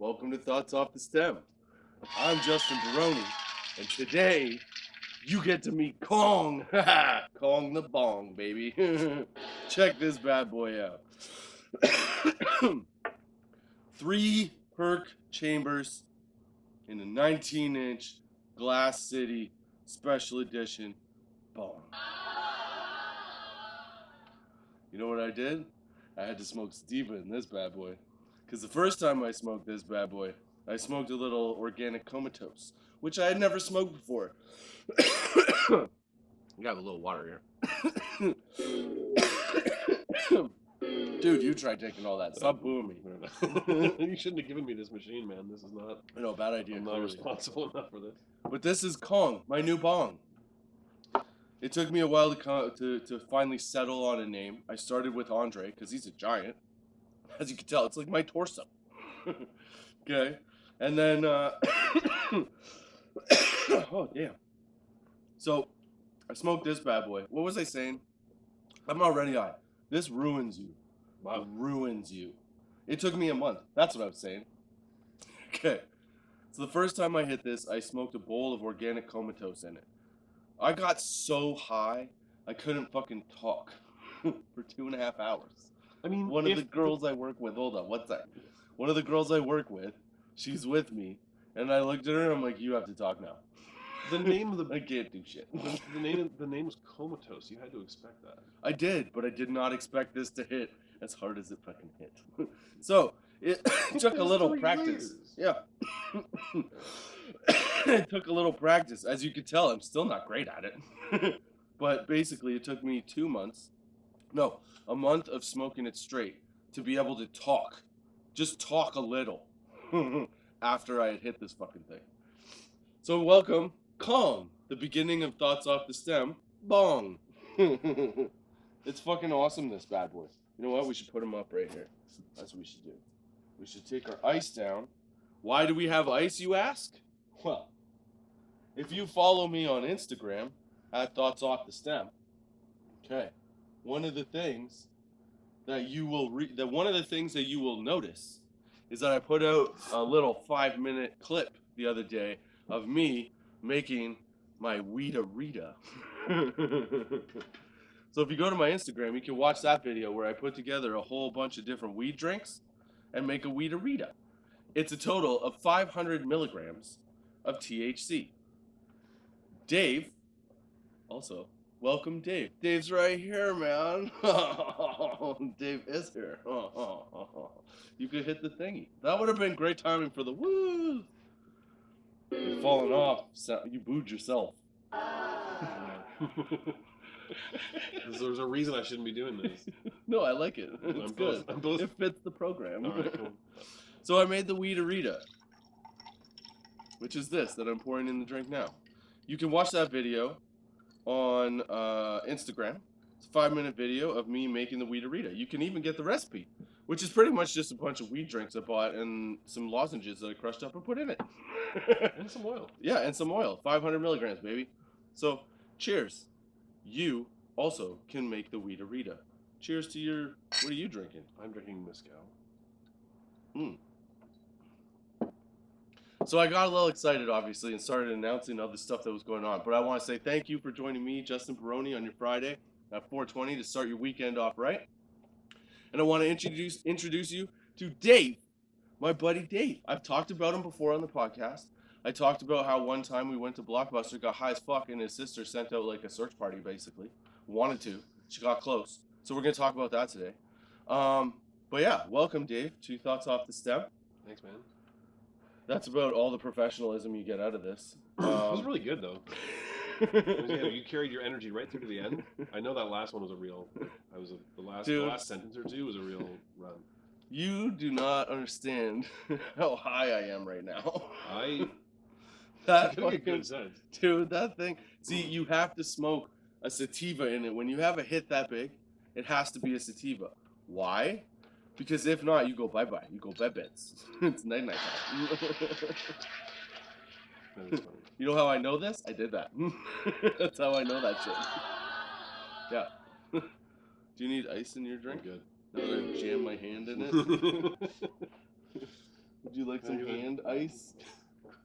Welcome to Thoughts Off the Stem. I'm Justin Barone, and today you get to meet Kong. Kong the Bong, baby. Check this bad boy out. 3 perk chambers in a 19-inch Glass City special edition bong. You know what I did? I had to smoke sativa in this bad boy. Because the first time I smoked this bad boy, I smoked a little organic comatose, which I had never smoked before. I got a little water here. Dude, you tried taking all that. Stop booing me. You shouldn't have given me this machine, man. This is not... I know, bad idea. I'm not responsible enough for this. But this is Kong, my new bong. It took me a while to finally settle on a name. I started with Andre, because he's a giant. As you can tell, it's like my torso. Okay? And then, oh, damn. So, I smoked this bad boy. What was I saying? I'm already high. This ruins you. Wow. Ruins you. It took me a month. That's what I was saying. Okay. So the first time I hit this, I smoked a bowl of organic comatose in it. I got so high, I couldn't fucking talk for 2.5 hours. I mean, one of the girls I work with, hold on, one sec. One of the girls I work with, she's with me, and I looked at her and I'm like, you have to talk now. The name of the... I can't do shit. The name was Comatose. You had to expect that. I did, but I did not expect this to hit as hard as it fucking hit. So, it took a little practice. Yeah. It took a little practice. As you can tell, I'm still not great at it. But basically, it took me a month of smoking it straight to be able to talk. Just talk a little after I had hit this fucking thing. So welcome, Kong, the beginning of Thoughts Off the Stem, bong. It's fucking awesome, this bad boy. You know what? We should put him up right here. That's what we should do. We should take our ice down. Why do we have ice, you ask? Well, if you follow me on Instagram, at Thoughts Off the Stem, okay, one of the things that you will notice is that I put out a little 5-minute clip the other day of me making my weed-a-rita. So if you go to my Instagram, you can watch that video where I put together a whole bunch of different weed drinks and make a weed-a-rita. It's a total of 500 milligrams of THC. Dave, also, welcome Dave. Dave's right here, man. Dave is here. You could hit the thingy. That would have been great timing for the woo. You're falling off. You booed yourself. There's a reason I shouldn't be doing this. No, I like it. It's good. It fits the program. All right, cool. So I made the weed-a-rita, which is this that I'm pouring in the drink now. You can watch that video on Instagram. It's a 5-minute video of me making the weed-a-rita. You can even get the recipe, which is pretty much just a bunch of weed drinks I bought and some lozenges that I crushed up and put in it. And some oil. Yeah, and some oil. 500 milligrams, baby. So, cheers. You also can make the weed-a-rita. Cheers to your... What are you drinking? I'm drinking mezcal. So I got a little excited, obviously, and started announcing all the stuff that was going on. But I want to say thank you for joining me, Justin Barone, on your Friday at 4:20 to start your weekend off right. And I want to introduce you to Dave, my buddy Dave. I've talked about him before on the podcast. I talked about how one time we went to Blockbuster, got high as fuck, and his sister sent out like a search party, basically. Wanted to. She got close. So we're going to talk about that today. But yeah, welcome, Dave, to Thoughts Off the Stem. Thanks, man. That's about all the professionalism you get out of this. It was really good, though. You carried your energy right through to the end. I know that last one was a real... The last sentence or two was a real run. You do not understand how high I am right now. That makes good sense. Dude, that thing... See, you have to smoke a sativa in it. When you have a hit that big, it has to be a sativa. Why? Because if not, you go bye-bye. You go bed-beds. It's night-night time. That is funny. You know how I know this? I did that. That's how I know that shit. Yeah. Do you need ice in your drink? Good. Now that I've jammed my hand in it? Would you like Can I some get a- hand ice?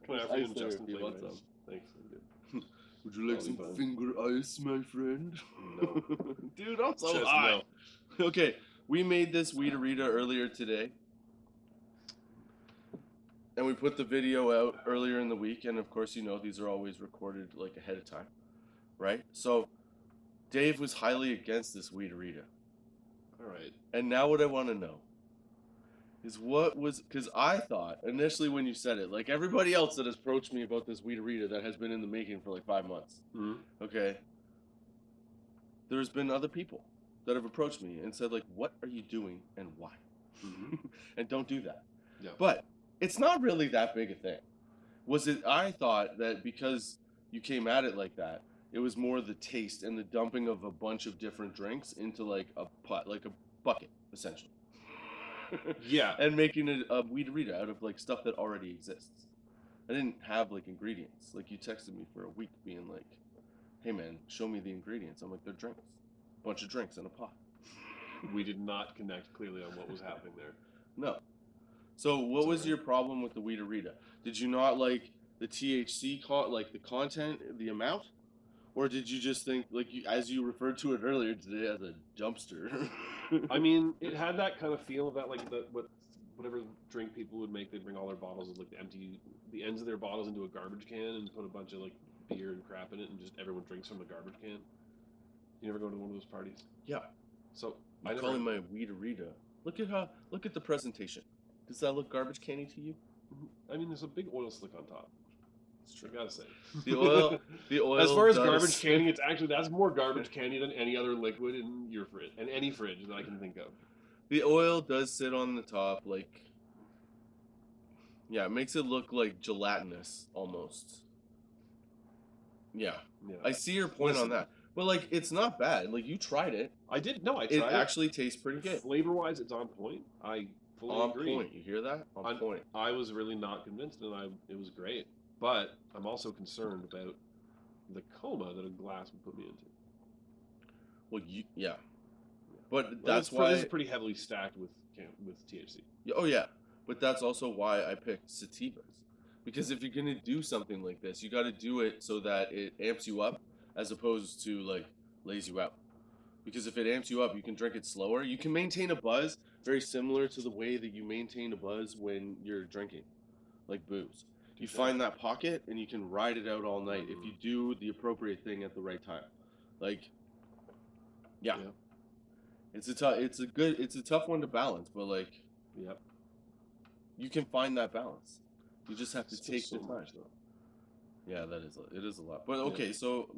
Can I There's offer you ice and there Justin if you plain want ice? some. Thanks. I'm good. Would you like I'll some be fine. finger ice, my friend? No. Dude, I'm so Just high. no. Okay, we made this Weedarita earlier today. And we put the video out earlier in the week, and of course, you know, these are always recorded like ahead of time, right? So, Dave was highly against this Weedarita. All right. And now what I want to know is what was, because I thought initially when you said it, like everybody else that has approached me about this Weedarita that has been in the making for like 5 months, okay, there's been other people that have approached me and said like, what are you doing and why? And don't do that. Yeah. But it's not really that big a thing. Was it? I thought that because you came at it like that, it was more the taste and the dumping of a bunch of different drinks into like a pot, like a bucket, essentially. Yeah. And making a Weedarita out of like stuff that already exists. I didn't have like ingredients. Like you texted me for a week being like, "Hey man, show me the ingredients." I'm like, "They're drinks, bunch of drinks in a pot." We did not connect clearly on what was happening there. No. So what was your problem with the Weedarita? Did you not like the THC, like the content, the amount? Or did you just think, like you, as you referred to it earlier today, as a dumpster? I mean, it had that kind of feel of that, like whatever drink people would make, they'd bring all their bottles of like empty the ends of their bottles into a garbage can and put a bunch of like beer and crap in it, and just everyone drinks from the garbage can. You never go to one of those parties? Yeah. So I'm calling my Weedarita. Look at the presentation. Does that look garbage canny to you? I mean, there's a big oil slick on top. It's true. I gotta say, The oil. As far as garbage canning, it's actually that's more garbage canny than any other liquid in your fridge and any fridge that I can think of. The oil does sit on the top, like, yeah, it makes it look like gelatinous almost. Yeah, I see your point on that, but like, it's not bad. Like, you tried it. I did. No, I tried it. It actually tastes pretty good. Flavor-wise, it's on point. I fully agree. On point. You hear that? On point. I was really not convinced, and it was great. But I'm also concerned about the coma that a glass would put me into. Well, yeah. But that's why it's pretty heavily stacked with THC. Oh yeah, but that's also why I picked sativas, because if you're gonna do something like this, you got to do it so that it amps you up, as opposed to like lays you out. Because if it amps you up, you can drink it slower. You can maintain a buzz very similar to the way that you maintain a buzz when you're drinking, like booze. You find that pocket and you can ride it out all night if you do the appropriate thing at the right time. Like, yeah. It's a tough one to balance, but like, you can find that balance. You just have to take the time. Much, though. Yeah, it is a lot. But okay, so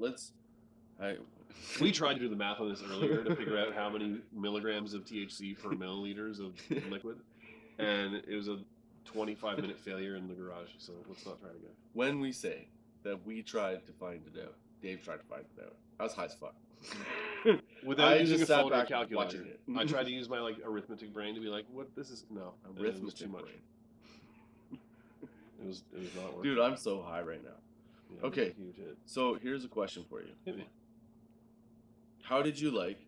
we tried to do the math on this earlier to figure out how many milligrams of THC per milliliters of liquid, and it was a 25-minute failure in the garage. So let's not try it again. When we say that we tried to find it out, Dave tried to find it out. I was high as fuck. Without using a phone or calculator. watching it. I tried to use my like arithmetic brain to be like, what this is no. Arithmetic too much. It was not working. Dude, I'm so high right now. Yeah, okay. So here's a question for you. Hit me. How did you like?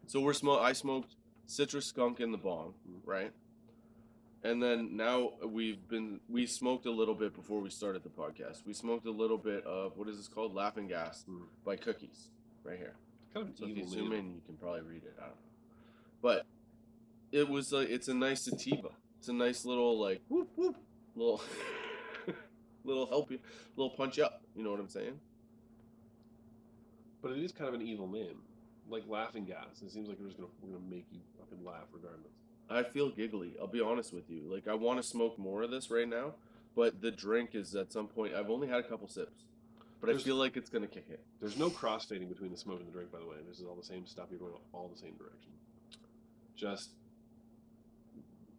So I smoked citrus skunk in the bong, right? And then now we smoked a little bit before we started the podcast. We smoked a little bit of, what is this called? Laughing Gas by Cookies, right here. Kind of so if you zoom in, you can probably read it. I don't know. But it was it's a nice sativa. It's a nice little like whoop whoop little little help you, little punch up. You know what I'm saying? But it is kind of an evil name, like Laughing Gas. It seems like we're gonna make you fucking laugh regardless. I feel giggly. I'll be honest with you. Like, I want to smoke more of this right now, but the drink is at some point. I've only had a couple sips, but I feel like it's gonna kick in. There's no crossfading between the smoke and the drink, by the way. This is all the same stuff. You're going all the same direction. Just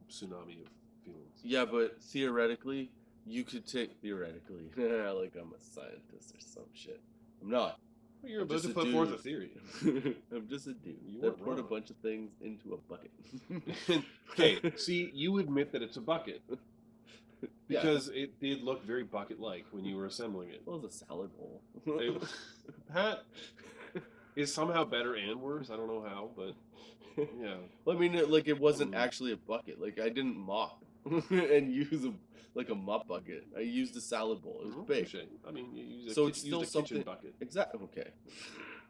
tsunami of feelings. Yeah, but theoretically, you could take like I'm a scientist or some shit. I'm not. Well, you're about to put forth a theory. I'm just a dude that put a bunch of things into a bucket. Okay, see, you admit that it's a bucket. Because it did look very bucket-like when you were assembling it. Well, it was a salad bowl. That is somehow better and worse. I don't know how, but yeah. Well, I mean, it wasn't actually a bucket. Like, I didn't mop and use a mop bucket. I used a salad bowl. It was big. Touché. I mean, you use So it's still use a kitchen something. bucket. Exactly. Okay.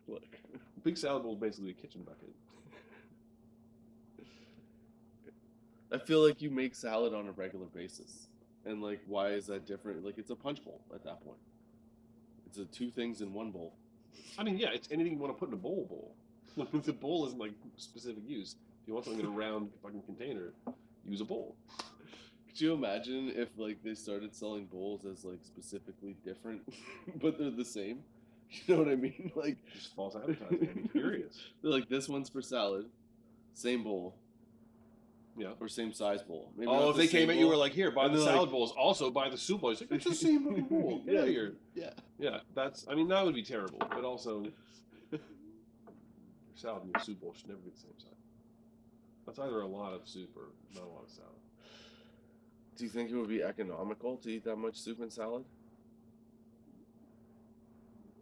Look. Big salad bowl is basically a kitchen bucket. I feel like you make salad on a regular basis. And, like, why is that different? Like, it's a punch bowl at that point. It's a two things in one bowl. I mean, yeah, it's anything you want to put in a bowl. The bowl isn't, like, specific use. If you want something in a round fucking container, use a bowl. Could you imagine if, like, they started selling bowls as, like, specifically different, but they're the same? You know what I mean? Like, just false advertising. I'd be furious. They're like, this one's for salad, same bowl. Yeah. Or same size bowl. Maybe if they came at you, were like, here, buy the salad bowls, also buy the soup bowl. It's like, it's the same fucking bowl. Get out of here. Yeah. Yeah, I mean, that would be terrible. But also, your salad and your soup bowl should never be the same size. That's either a lot of soup or not a lot of salad. Do you think it would be economical to eat that much soup and salad?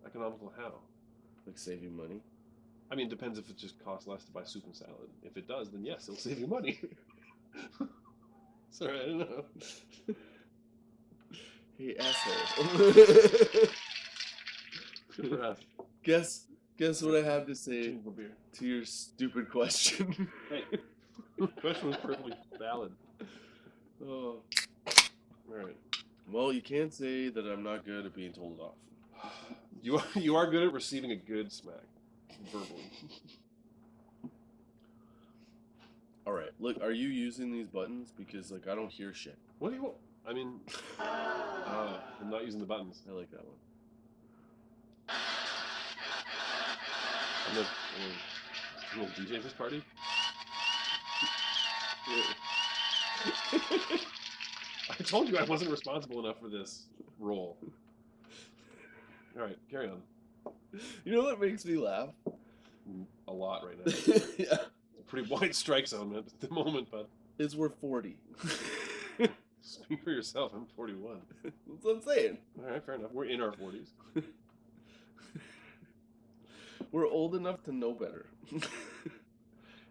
Economical how? Like, save you money? I mean, it depends if it just costs less to buy soup and salad. If it does, then yes, it'll save you money. Sorry, I don't know. Hey, asshole. Guess what I have to say to your stupid question. Hey, the question was perfectly valid. Oh. Alright. Well, you can't say that I'm not good at being told off. You are good at receiving a good smack. Verbally. Alright, look, are you using these buttons? Because, like, I don't hear shit. What do you want? I mean, I'm not using the buttons. I like that one. I'm gonna DJ this party. I told you I wasn't responsible enough for this role. Alright, carry on. You know what makes me laugh? A lot right now. Yeah. It's a pretty wide strike zone at the moment, but... Is we're 40. Speak for yourself, I'm 41. That's what I'm saying. Alright, fair enough. We're in our 40s. We're old enough to know better.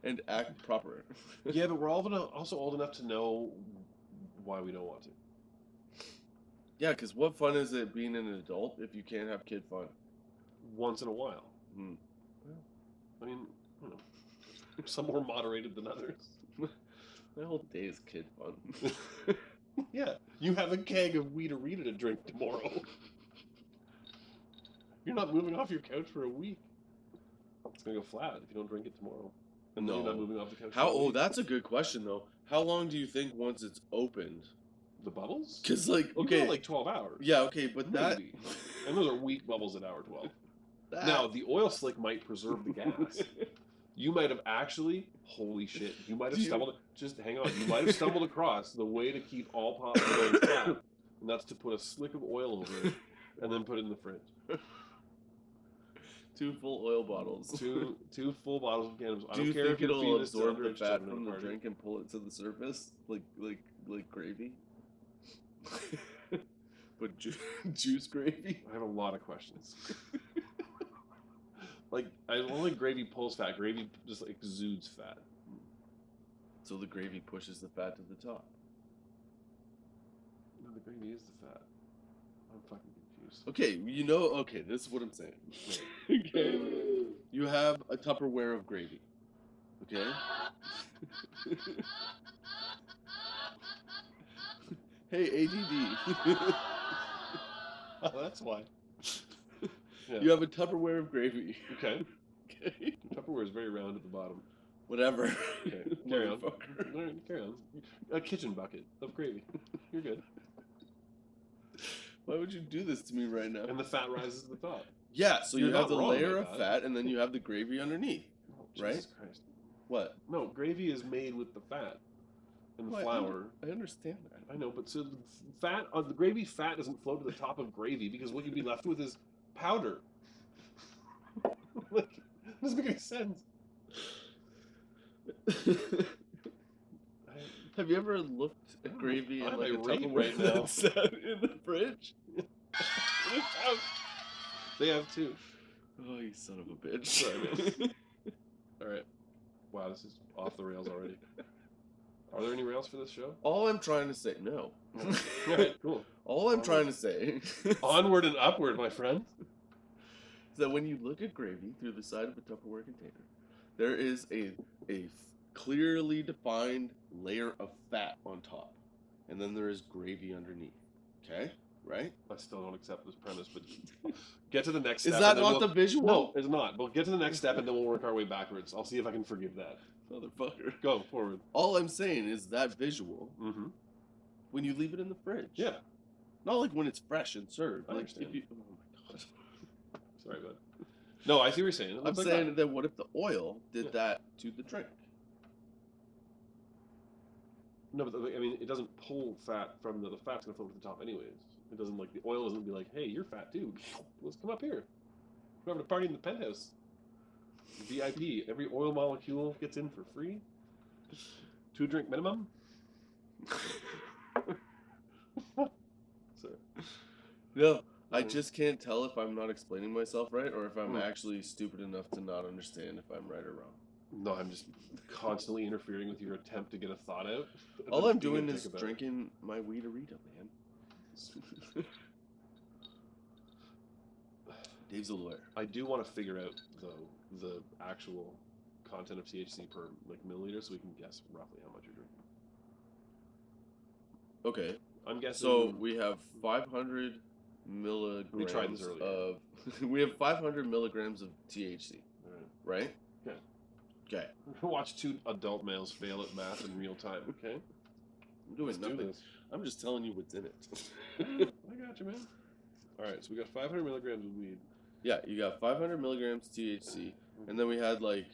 And act proper. Yeah, but we're also old enough to know why we don't want to. Yeah, because what fun is it being an adult if you can't have kid fun? Once in a while. Hmm. I mean, I don't know. Some more moderated than others. My whole day is kid fun. Yeah, you have a keg of weed-a-rita to drink tomorrow. You're not moving off your couch for a week. It's gonna go flat if you don't drink it tomorrow. And then you're not moving off the couch. Oh, that's a good question though. How long do you think once it's opened? The bubbles? Because like, okay, like 12 hours. Yeah, okay, but maybe. And those are weak bubbles at hour 12. Now the oil slick might preserve the gas. You might have actually, holy shit, you might have stumbled. Just hang on, you might have stumbled across the way to keep all pop going flat, and that's to put a slick of oil over it, and then put it in the fridge. 2 full oil bottles. Two full bottles of cannabis. Do you think it'll absorb the fat from the drink and pull it to the surface, like gravy? But juice gravy? I have a lot of questions. Like, I don't think gravy pulls fat. Gravy just like exudes fat. So the gravy pushes the fat to the top. No, the gravy is the fat. I'm fucking confused. Okay, okay, this is what I'm saying. Okay. You have a Tupperware of gravy. Okay? Hey, ADD. Oh, that's why. Yeah. You have a Tupperware of gravy. Okay. Tupperware is very round at the bottom. Whatever. Okay. Carry on. Carry on. A kitchen bucket of gravy. You're good. Why would you do this to me right now? And the fat rises to the top. Yeah, so you have the layer of fat, and then you have the gravy underneath. Oh, right? Jesus Christ. What? No, gravy is made with the fat and the flour. I understand that. I know, but so the fat, the gravy fat doesn't flow to the top of gravy because what you'd be left with is powder. Like, it doesn't make any sense. Have you ever looked at gravy in like a Tupperware right now that's in the fridge? They have too. Oh, you son of a bitch. Sorry, man. All right. Wow, this is off the rails already. Are there any rails for this show? All I'm trying to say, no. All right, cool. All I'm trying to say, Onward and upward, my friend. is that when you look at gravy through the side of a Tupperware container, there is a clearly defined layer of fat on top, and then there is gravy underneath. Okay, right? I still don't accept this premise, but get to the next step. Is that not the visual? No, it's not. We'll get to the next step, and then we'll work our way backwards. I'll see if I can forgive that. Motherfucker. Go forward. All I'm saying is that visual, Mm-hmm. when you leave it in the fridge. Yeah. Not like when it's fresh and served. I Like understand. if you, oh my god. Sorry, bud. No, I see what you're saying. It I'm looks like saying that what if the oil did that to the drink? No, but I mean, it doesn't pull fat from the fat's gonna float to the top anyways. It doesn't like the oil doesn't be like, hey, you're fat too. Let's come up here. We're having a party in the penthouse. VIP. Every oil molecule gets in for free. 2 drink minimum. Sorry. No, I just can't tell if I'm not explaining myself right or if I'm Hmm. actually stupid enough to not understand if I'm right or wrong. No, I'm just constantly interfering with your attempt to get a thought out. All I'm Being a doing dick is about it. drinking my weed-a-rita, man. Dave's a lawyer. I do want to figure out though the actual content of THC per like milliliter, so we can guess roughly how much you're drinking. Okay, I'm guessing. so we have 500 milligrams We tried this earlier. of... we have 500 milligrams of THC, right? Yeah. Okay. Watch 2 adult males fail at math in real time. Okay. I'm doing Let's do nothing. this. I'm just telling you what's in it. I got you, man. All right, so we got 500 milligrams of weed. Yeah, you got 500 milligrams THC, and then we had like,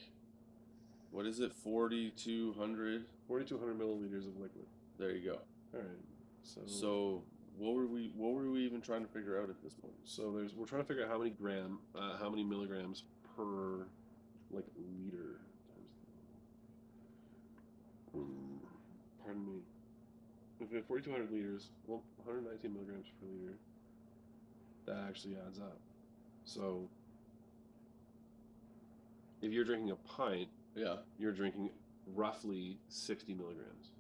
what is it, 4,200? 4,200 milliliters of liquid. There you go. All right. So what were we even trying to figure out at this point? So we're trying to figure out how many milligrams per like liter. Pardon me. If we have 4,200 liters, well, 119 milligrams per liter. That actually adds up. So if you're drinking a pint, Yeah. you're drinking roughly 60 milligrams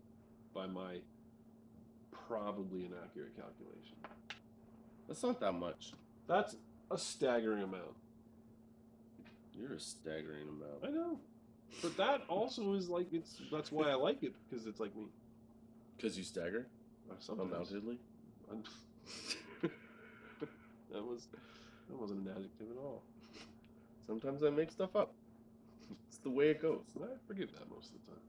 by my probably inaccurate calculation. That's not that much. That's a staggering amount. You're a staggering amount. I know. But that also is like, that's why I like it, because it's like me. Because you stagger? Sometimes. Undoubtedly. That wasn't an adjective at all. Sometimes I make stuff up. It's the way it goes. I forgive that most of the time.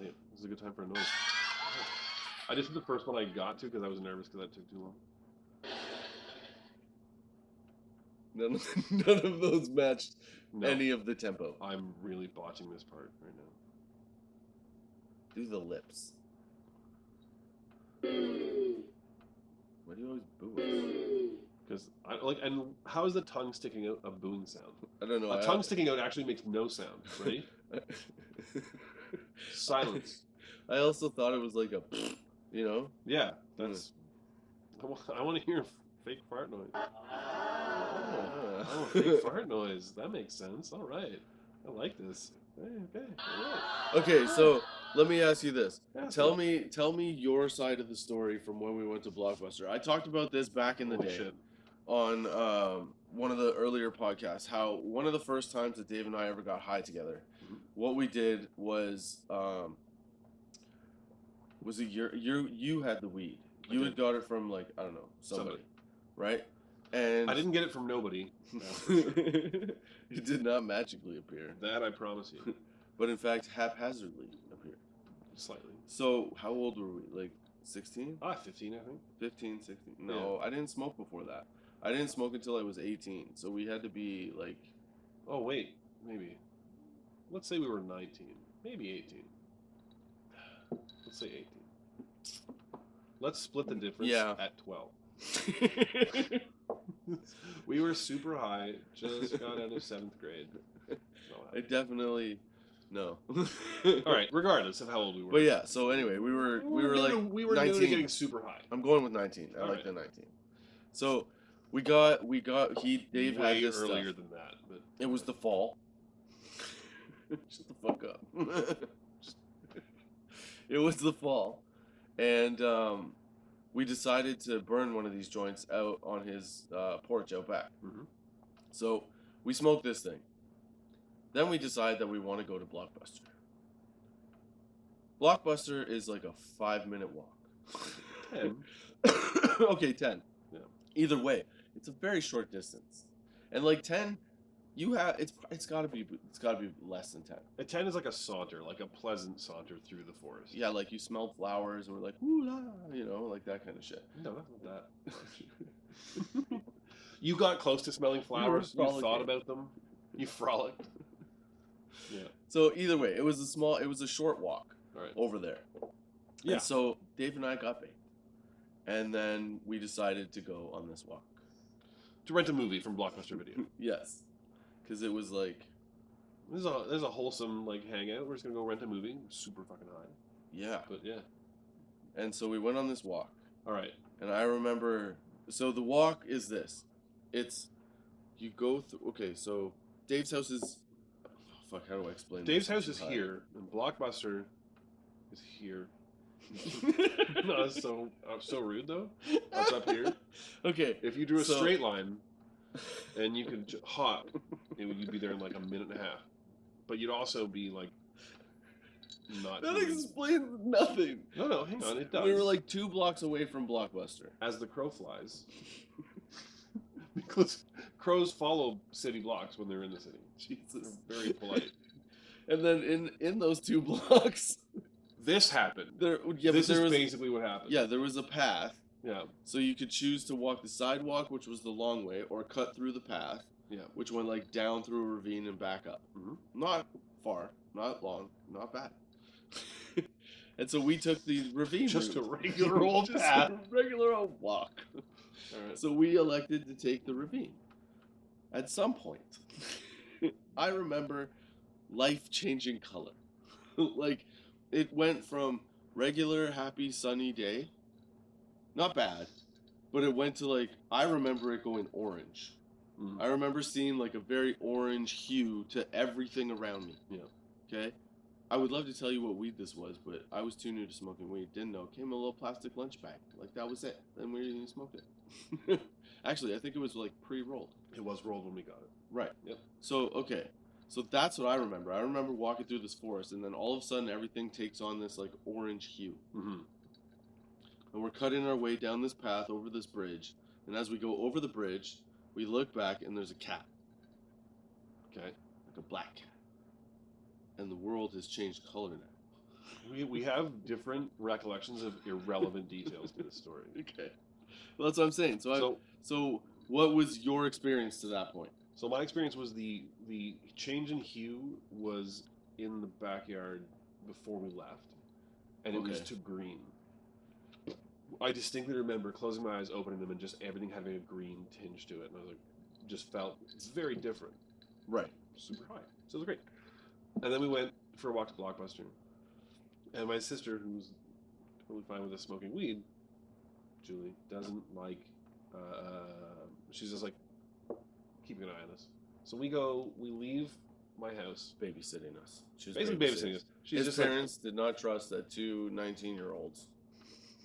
Yeah, this is a good time for a noise. I just did the first one I got to because I was nervous because that took too long. None of those matched No, any of the tempo. I'm really botching this part right now. Do the lips. Why do you always boo us? Because and how is the tongue sticking out a booing sound? I don't know. A tongue sticking out actually makes no sound. Ready? Silence. I also thought it was like a, you know? Yeah, that's. I want to hear a fake fart noise. Oh, fake fart noise. That makes sense. All right. I like this. Okay. All right. Okay, so let me ask you this. Yeah, Tell me your side of the story from when we went to Blockbuster. I talked about this back in the Holy day shit. on one of the earlier podcasts. How one of the first times that Dave and I ever got high together, what we did was you had the weed. You had got it from like I don't know somebody. Right? And I didn't get it from nobody. it did not magically appear. That I promise you. But in fact, haphazardly appeared. Slightly. So, how old were we? Like 16? 15, I think. 15, 16? No, I didn't smoke before that. I didn't smoke until I was 18. So, we had to be like... Oh, wait. Maybe. Let's say we were 19. Maybe 18. Let's say 18. Let's split the difference at 12. We were super high, just got out of 7th grade. I definitely... No. Alright, regardless of how old we were. But yeah, so anyway, we were like we were 19. newly getting super high. I'm going with 19. I like the 19. So, Dave Way had this earlier stuff. than that, but It was the fall. Shut the fuck up. just It was the fall, and we decided to burn one of these joints out on his porch out back. Mm-hmm. So we smoked this thing. Then we decide that we want to go to Blockbuster. Blockbuster is like a 5-minute walk. 10. Okay, 10. Yeah. Either way, it's a very short distance, and like 10, you have it's got to be less than 10. A 10 is like a saunter, like a pleasant saunter through the forest. Yeah, like you smell flowers and we're like, ooh la, like that kind of shit. No, not that. You got close to smelling flowers. You thought about them. You frolicked. Yeah. So either way, it was a short walk Right. over there. Yeah. And so Dave and I got baked, and then we decided to go on this walk. To rent a movie from Blockbuster Video. Yes, because it was like, There's a wholesome like hangout. We're just gonna go rent a movie. Super fucking high. yeah. But yeah. And so we went on this walk, All right. and I remember. So the walk is this. It's you go through. Okay, so Dave's house is. Fuck, how do I explain this? Dave's house is High. here, and Blockbuster is here. No, that's so rude though. That's up here. Okay, If you drew a straight line, and you could hop, you'd be there in like a minute and a half. But you'd also be like, not. that moving. explains nothing. No, hang on, it does. We were like 2 blocks away from Blockbuster. As the crow flies, because crows follow city blocks when they're in the city. Jesus. They're very polite. And then in those 2 blocks, This happened. this This is basically what happened. Yeah, there was a path. Yeah. So you could choose to walk the sidewalk, which was the long way, or cut through the path, Yeah. which went like down through a ravine and back up. Mm-hmm. Not far, not long, not bad. And so we took the ravine Just route. a regular old Just path. a regular old walk. All right. So we elected to take the ravine. At some point, I remember life-changing color. Like, it went from regular, happy, sunny day, not bad, but it went to like, I remember it going orange. Mm. I remember seeing like a very orange hue to everything around me. Yeah. Okay? I would love to tell you what weed this was, but I was too new to smoking weed. Didn't know. Came in a little plastic lunch bag. Like, that was it. Then we didn't smoke it. Actually, I think it was like pre-rolled. It was rolled when we got it. Right. Yep. So, okay. So that's what I remember. I remember walking through this forest, and then all of a sudden everything takes on this like orange hue. Mm-hmm. And we're cutting our way down this path over this bridge. And as we go over the bridge, we look back, and there's a cat. Okay. Like a black cat. And the world has changed color now. We have different recollections of irrelevant details to this story. Okay. Well, that's what I'm saying. So what was your experience to that point? So my experience was the change in hue was in the backyard before we left, and it was Okay. to green. I distinctly remember closing my eyes, opening them, and just everything having a green tinge to it, and I was like, just felt very different, Right. super high. So it was great. And then we went for a walk to Blockbuster, and my sister, who's totally fine with us smoking weed, Julie, doesn't like. She's just like keeping an eye on us. So we leave my house. Babysitting us. She was Basically babysitting us. She's His just parents did not trust that 2 19-year-olds.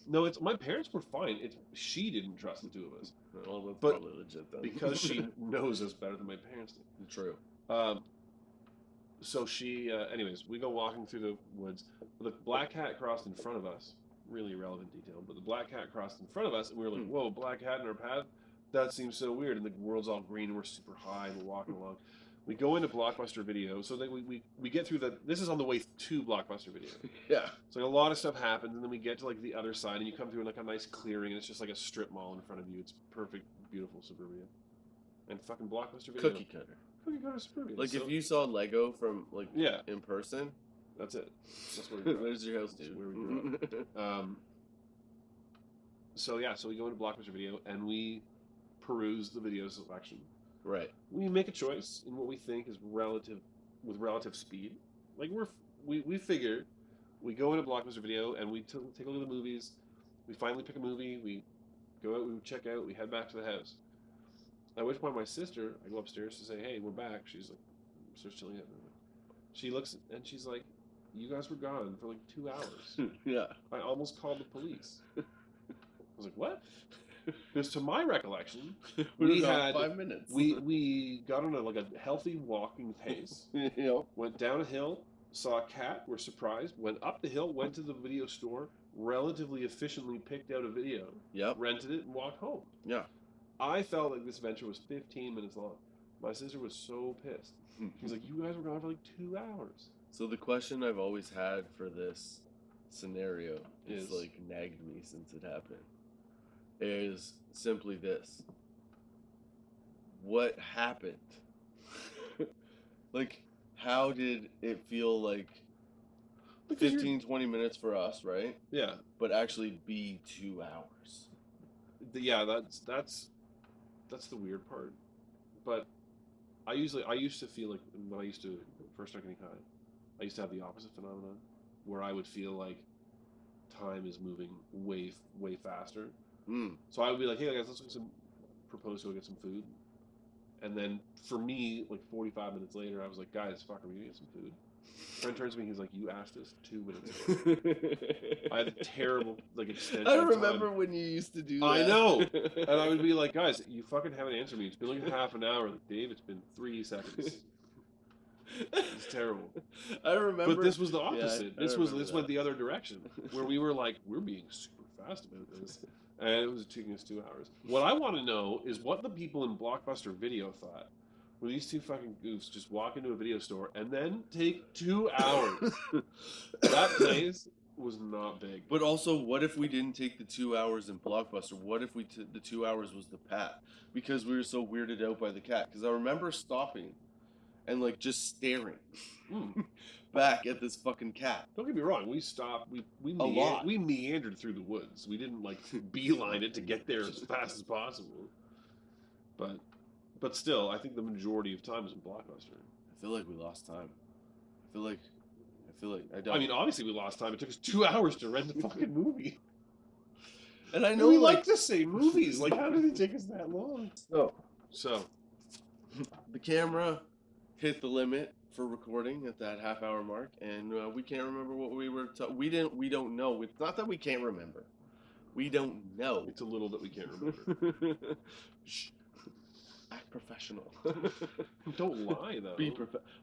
no, it's my parents were fine. She didn't trust the two of us Well, that's But probably legit then. because she knows us better than my parents did. True. So she, anyways, we go walking through the woods. The black cat crossed in front of us. Really irrelevant detail, but the black cat crossed in front of us, and we were like, "Whoa, black cat in our path? That seems so weird." And the world's all green, and we're super high, and we're walking along. We go into Blockbuster Video, so that we get through the. This is on the way to Blockbuster Video. Yeah. So like, a lot of stuff happens, and then we get to like the other side, and you come through like a nice clearing, and it's just like a strip mall in front of you. It's perfect, beautiful suburbia, and fucking Blockbuster Video. Cookie cutter. Cookie cutter suburbia. Like, So- if you saw Lego from, like, yeah, in person, that's it. That's where we grew up. there's your house, That's dude. where we grew up. So we go into Blockbuster Video, and we peruse the video selection. Right. We make a choice in what we think is relative speed. Like we figure, we go into Blockbuster Video and we take a look at the movies. We finally pick a movie. We go out. We check out. We head back to the house. At which point, my sister, I go upstairs to say, "Hey, we're back." She's like, starts chilling out. She looks and she's like, you guys were gone for like 2 hours. Yeah. I almost called the police. I was like, what? Because to my recollection, we had 5 minutes. we got on a healthy walking pace. Went down a hill, saw a cat, were surprised, went up the hill, went to the video store, relatively efficiently picked out a video, rented it, and walked home. Yeah. I felt like this adventure was 15 minutes long. My sister was so pissed. She's like, you guys were gone for like 2 hours. So the question I've always had for this scenario is like nagged me since it happened. Is simply this. What happened? Like, how did it feel like 15, 20 minutes for us, right? Yeah. But actually be 2 hours. Yeah, that's the weird part. But I used to feel like when I used to first start getting high, I used to have the opposite phenomenon where I would feel like time is moving way faster. So I would be like, hey guys, let's propose to go get some food. And then for me, like 45 minutes later, I was like, guys, fuck, are we gonna get some food? Friend turns to me, he's like, you asked us 2 minutes ago. I had a terrible extension. I remember when you used to do that. I know. And I would be like, guys, you fucking haven't answered me. It's been like half an hour. Like, Dave, it's been 3 seconds. It's terrible. I remember. But this was the opposite. Yeah, this went the other direction, where we were like, we're being super fast about this. And it was taking us 2 hours. What I want to know is what the people in Blockbuster Video thought. Were these two fucking goofs just walk into a video store and then take 2 hours? That place was not big. But also, what if we didn't take the 2 hours in Blockbuster? What if the 2 hours was the path? Because we were so weirded out by the cat. Because I remember stopping and like just staring back at this fucking cat. Don't get me wrong. We stopped. We meandered through the woods. We didn't like beeline it to get there as fast as possible. But still, I think the majority of time is in Blockbuster. I feel like we lost time. I feel like I don't. I mean, obviously we lost time. It took us 2 hours to rent the fucking movie. And I know we like to say movies. Like, how did it take us that long? So the camera hit the limit for recording at that half-hour mark, and we can't remember what we were. We don't know. It's not that we can't remember. We don't know. It's a little that we can't remember. Shh. Act professional. Don't lie, though.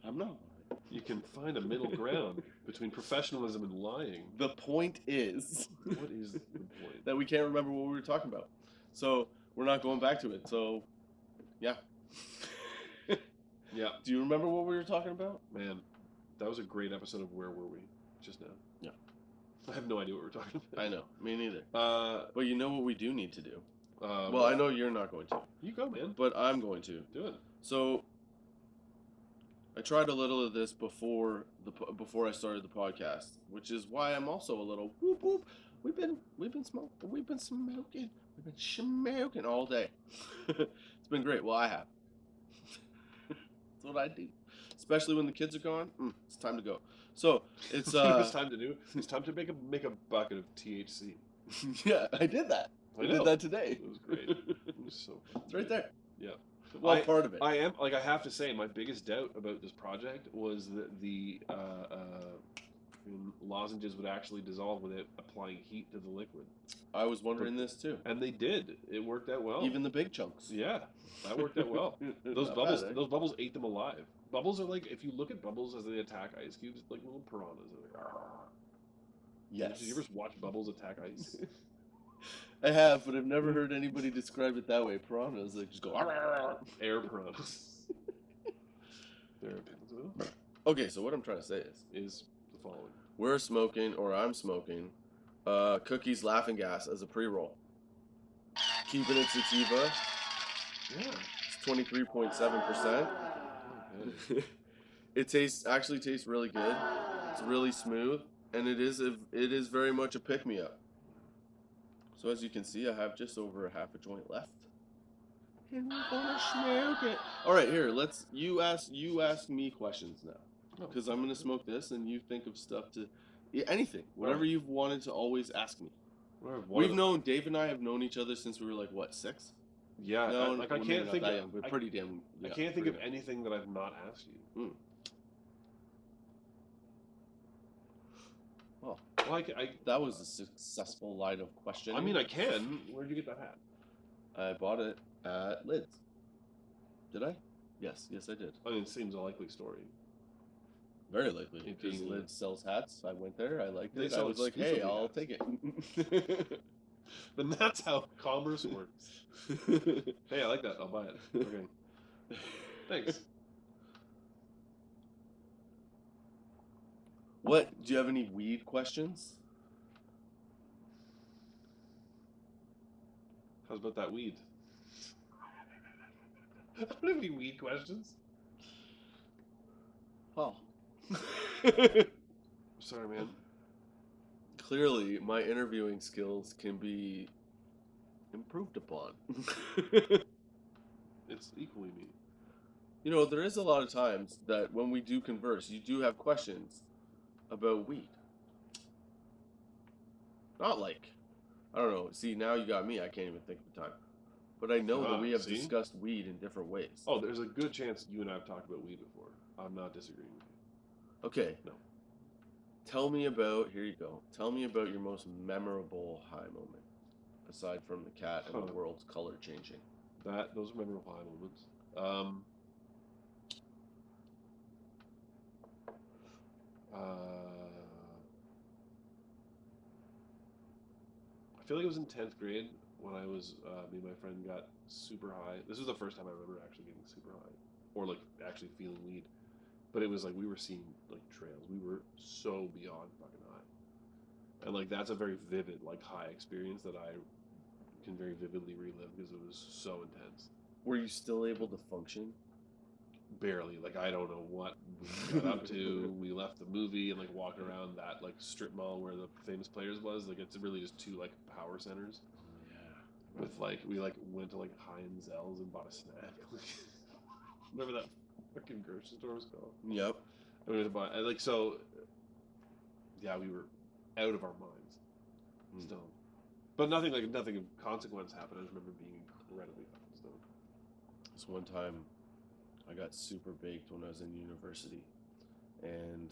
I'm not lying. You can find a middle ground between professionalism and lying. The point is... What is the point? That we can't remember what we were talking about. So, we're not going back to it. So, yeah. Yeah. Do you remember what we were talking about? Man, that was a great episode of Where Were We? Just now. Yeah. I have no idea what we're talking about. I know. Me neither. But you know what we do need to do? Well, I know you're not going to. You go, man. But I'm going to. Do it. So, I tried a little of this before I started the podcast, which is why I'm also a little whoop whoop. We've been smoking. We've been smoking all day. It's been great. Well, I have. That's what I do. Especially when the kids are gone. It's time to go. So it's it's time to do. It's time to make a bucket of THC. Yeah, I did that. I did that today. It was great. It was so fun. It's right there. Yeah. Well, part of it. I have to say, my biggest doubt about this project was that the lozenges would actually dissolve without applying heat to the liquid. I was wondering this too. And they did. It worked out well. Even the big chunks. Yeah, that worked out well. Those bubbles ate them alive. Bubbles are like, if you look at bubbles as they attack ice cubes, it's like little piranhas. They're like, yes. Did you ever watch bubbles attack ice? I have, but I've never heard anybody describe it that way. Piranhas, they just go air piranhas. Okay, so what I'm trying to say is the following: we're smoking, or I'm smoking, Cookies Laughing Gas as a pre-roll. Keeping it sativa. Yeah, it's 23.7%. It actually tastes really good. It's really smooth, and it is very much a pick-me-up. So as you can see, I have just over half a joint left. And we're gonna smoke it. All right, here. You ask me questions now, because I'm gonna smoke this, and you think of stuff anything, whatever you've wanted to always ask me. Dave and I have known each other since we were like what, 6? Yeah, no, I can't think of. We're pretty damn. I can't think of anything that I've not asked you. Well, That was a successful line of questioning. I mean, I can. Where'd you get that hat? I bought it at Lids. Did I? Yes, I did. I mean, it seems a likely story. Very likely. It Because being- Lids sells hats. I went there. I liked They it. I sell was like, hey, exclusively I'll hats. take it. Then that's how commerce works. Hey, I like that. I'll buy it. Okay. Thanks. What? Do you have any weed questions? How's about that weed? I don't have any weed questions. Well. Sorry, man. Clearly, my interviewing skills can be improved upon. It's equally me. You know, there is a lot of times that when we do converse, you do have questions about weed. Not like, I don't know. See, now you got me. I can't even think of the time. But I know that we have See? discussed weed in different ways. Oh, there's a good chance you and I have talked about weed before. I'm not disagreeing with you. Okay. No. Tell me about, here you go. Tell me about your most memorable high moment, aside from the cat and the world's color changing. Those are memorable high moments. I feel like it was in 10th grade when I was, me and my friend got super high. This was the first time I remember actually getting super high, or like actually feeling weed. But it was like we were seeing like trails. We were so beyond fucking high, and like that's a very vivid like high experience that I can very vividly relive because it was so intense. Were you still able to function? Barely. Like I don't know what we got up to. We left the movie and like walked around that like strip mall where the Famous Players was. Like it's really just two like power centers. Yeah. With like we like went to like Heinzel's and bought a snack. Whatever that fucking grocery store was called. Yep. And we went to buy like so. Yeah, we were out of our minds, stoned. But nothing of consequence happened. I just remember being incredibly fucking stoned. This one time, I got super baked when I was in university, and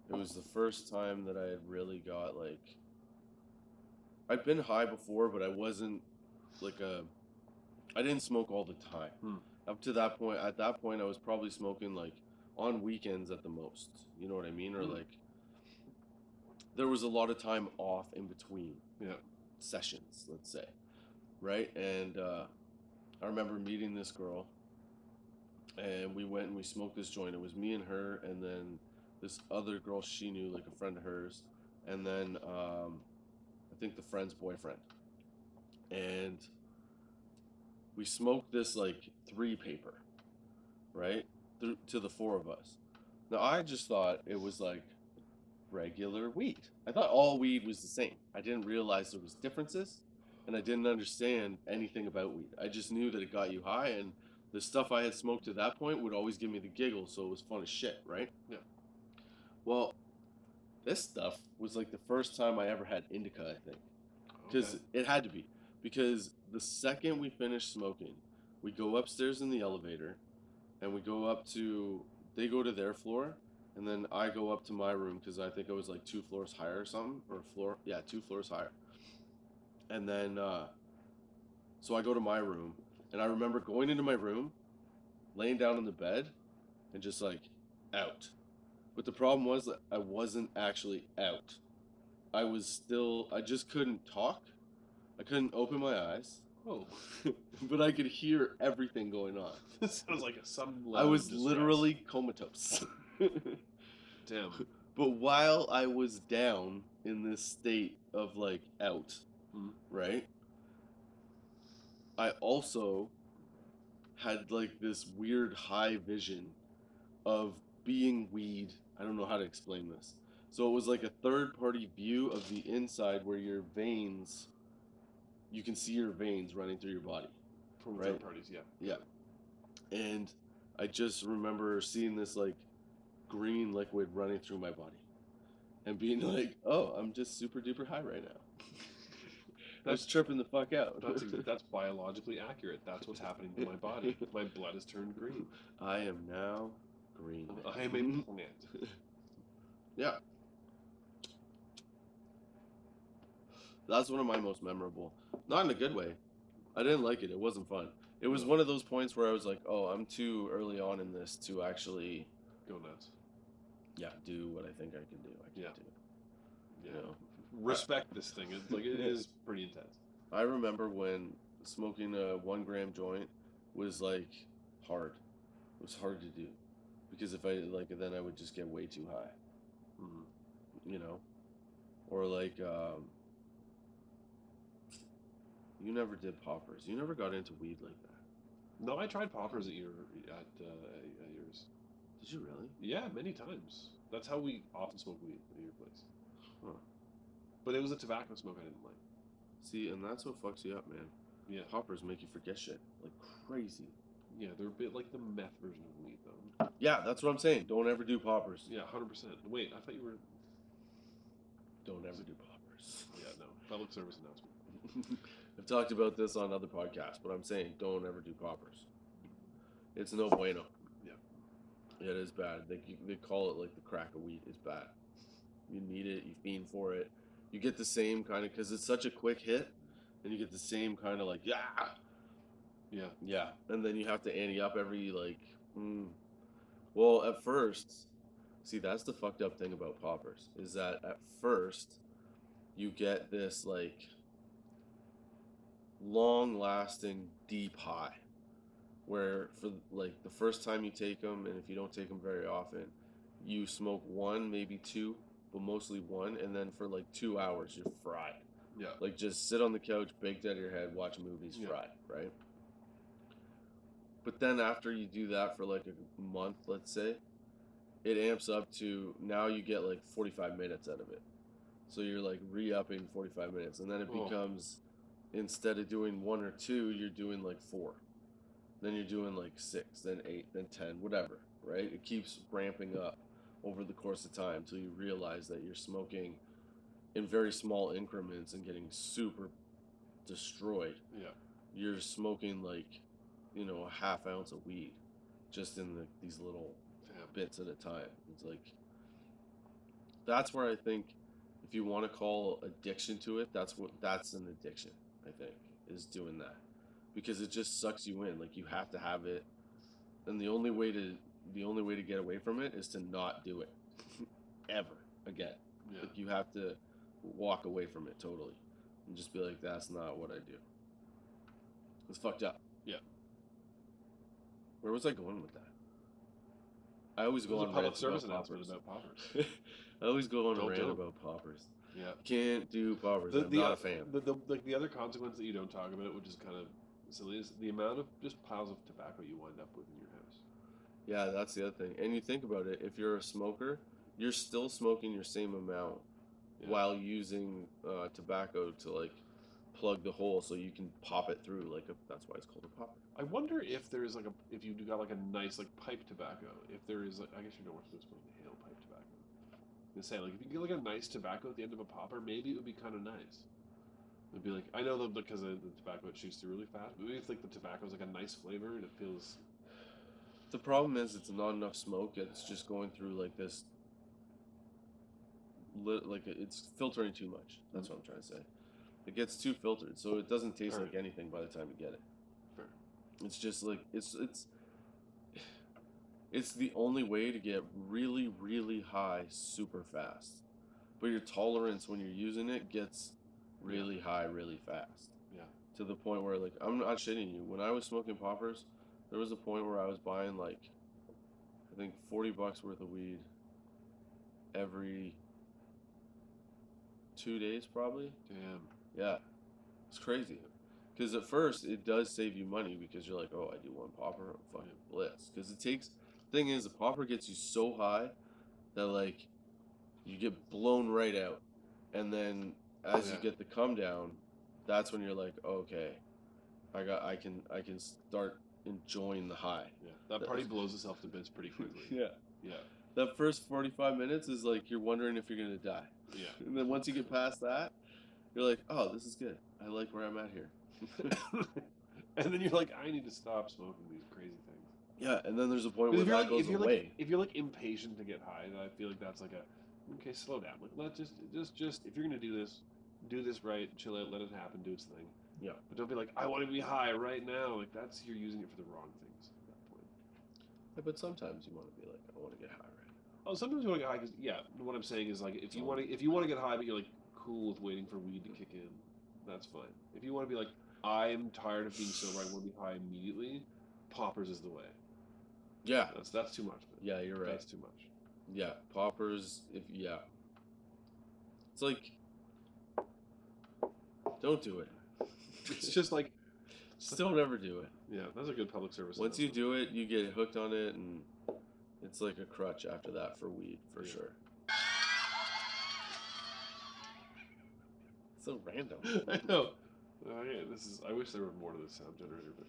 it was the first time that I had really got like. I'd been high before, but I wasn't like I didn't smoke all the time. Up to that point, at that point, I was probably smoking like on weekends at the most. You know what I mean? Or like there was a lot of time off in between sessions, let's say, right? And I remember meeting this girl, and we went and we smoked this joint. It was me and her, and then this other girl she knew, like a friend of hers, and then I think the friend's boyfriend. And we smoked this like 3-paper, right? To the 4 of us. Now I just thought it was like regular weed. I thought all weed was the same. I didn't realize there was differences, and I didn't understand anything about weed. I just knew that it got you high, and the stuff I had smoked to that point would always give me the giggles, so it was fun as shit, right? Yeah. Well, this stuff was like the first time I ever had indica, I think. Because it had to be. Because the second we finished smoking, we go upstairs in the elevator, and we go up to, they go to their floor, and then I go up to my room, because I think I was like 2 floors higher or something, or 2 floors higher. And then, so I go to my room, and I remember going into my room, laying down on the bed, and just like, out. But the problem was that I wasn't actually out. I just couldn't talk. I couldn't open my eyes. Oh. But I could hear everything going on. This sounds like some I was literally comatose. Damn. But while I was down in this state of like out, right? I also had like this weird high vision of being weed. I don't know how to explain this. So it was like a third-party view of the inside where your veins, you can see your veins running through your body. From right? third parties, yeah. Yeah. And I just remember seeing this like green liquid running through my body and being like, oh, I'm just super duper high right now. I was tripping the fuck out. That's biologically accurate. That's what's happening to my body. My blood has turned green. I am now green. I am a plant. Yeah. That's one of my most memorable. Not in a good way. I didn't like it. It wasn't fun. It was one of those points where I was like, oh, I'm too early on in this to actually Go nuts. do what I think I can do. I can't do it. Yeah. You know? Respect this thing. It's like, it is pretty intense. I remember when smoking a 1 gram joint was like hard. It was hard to do because if I then I would just get way too high. Mm-hmm. You know, or like you never did poppers. You never got into weed like that. No, I tried poppers at yours. Did you really? Yeah, many times. That's how we often smoke weed at your place. Huh. But it was a tobacco smoke I didn't like. See, and that's what fucks you up, man. Yeah. Poppers make you forget shit like crazy. Yeah, they're a bit like the meth version of weed, though. Yeah, that's what I'm saying. Don't ever do poppers. Yeah, 100%. Wait, I thought you were... Don't ever do poppers. Yeah, no. Public service announcement. I've talked about this on other podcasts, but I'm saying don't ever do poppers. It's no bueno. Yeah. It is bad. They call it like the crack of weed. It's bad. You need it. You fiend for it. You get the same kind of, because it's such a quick hit, and you get the same kind of like, yeah. And then you have to ante up every Well, at first, see, that's the fucked up thing about poppers, is that at first, you get this like long-lasting deep high, where for like the first time you take them, and if you don't take them very often, you smoke one, maybe two, but mostly one, and then for like 2 hours you're fried. Yeah. Like just sit on the couch, baked out of your head, watch movies, fried, right? But then after you do that for like a month, let's say, it amps up to now you get like 45 minutes out of it. So you're like re-upping 45 minutes, and then it becomes, instead of doing 1 or 2, you're doing like 4. Then you're doing like 6, then 8, then 10, whatever, right? It keeps ramping up over the course of time until you realize that you're smoking in very small increments and getting super destroyed. Yeah. You're smoking like, a half ounce of weed just in these little bits at a time. It's like, that's where I think if you want to call addiction to it, that's an addiction, I think, is doing that. Because it just sucks you in. Like, you have to have it, and the only way to get away from it is to not do it ever again. Yeah. Like, you have to walk away from it totally and just be like, that's not what I do. It's fucked up. Yeah. Where was I going with that? I always go on a public rants service about announcement poppers. about poppers. I always go on a Don't rant do it. about poppers. Yeah. Can't do poppers. I'm not a fan. The other consequence that you don't talk about, which is kind of silly, is the amount of just piles of tobacco you wind up with in your house. Yeah, that's the other thing. And you think about it, if you're a smoker, you're still smoking your same amount while using tobacco to like plug the hole so you can pop it through. That's why it's called a popper. I wonder if there's if you got like a nice like pipe tobacco, if there is I guess you don't want to smoke inhale pipe tobacco. I'm gonna say if you get like a nice tobacco at the end of a popper, maybe it would be kind of nice. It'd be like, I know that because of the tobacco it shoots through really fast, but maybe if like the tobacco is like a nice flavor and it feels. The problem is it's not enough smoke. It's just going through like this. It's filtering too much. That's what I'm trying to say. It gets too filtered, so it doesn't taste like anything by the time you get it. Fair. It's just like it's the only way to get really, really high super fast. But your tolerance when you're using it gets really high really fast. Yeah. To the point where, like, I'm not shitting you. When I was smoking poppers, there was a point where I was buying like, I think $40 worth of weed every 2 days probably. Damn. Yeah. It's crazy. Because at first it does save you money because you're like, oh, I do one popper, I'm fucking bliss. Because thing is, a popper gets you so high that like you get blown right out, and then as you get the come down, that's when you're like, okay, I can start enjoying the high. Yeah, that party blows itself to bits pretty quickly. Yeah. That first 45 minutes is like you're wondering if you're gonna die. Yeah. And then once you get past that, you're like, oh, this is good. I like where I'm at here. And then you're like, I need to stop smoking these crazy things. Yeah, and then there's a point where that goes away. If you're like impatient to get high, then I feel like that's like okay, slow down. Like let's just if you're gonna do this, do this right, chill out, let it happen, do its thing. Yeah. But don't be like, I want to be high right now. Like that's you're using it for the wrong things at that point. Yeah, but sometimes you want to be like, I want to get high right Oh, sometimes you want to get high because what I'm saying is like if you want to get high, but you're like cool with waiting for weed to kick in, that's fine. If you want to be like, I'm tired of being sober, I want to be high immediately, poppers is the way. now. Yeah. That's too much. Man. Yeah, you're right. That's too much. Yeah, poppers. It's like, don't do it. It's just like, just don't ever do it. Yeah, that's a good public service. Once you do it, you get hooked on it, and it's like a crutch after that for weed, for sure. So random. I know. I wish there were more to this sound generator, but.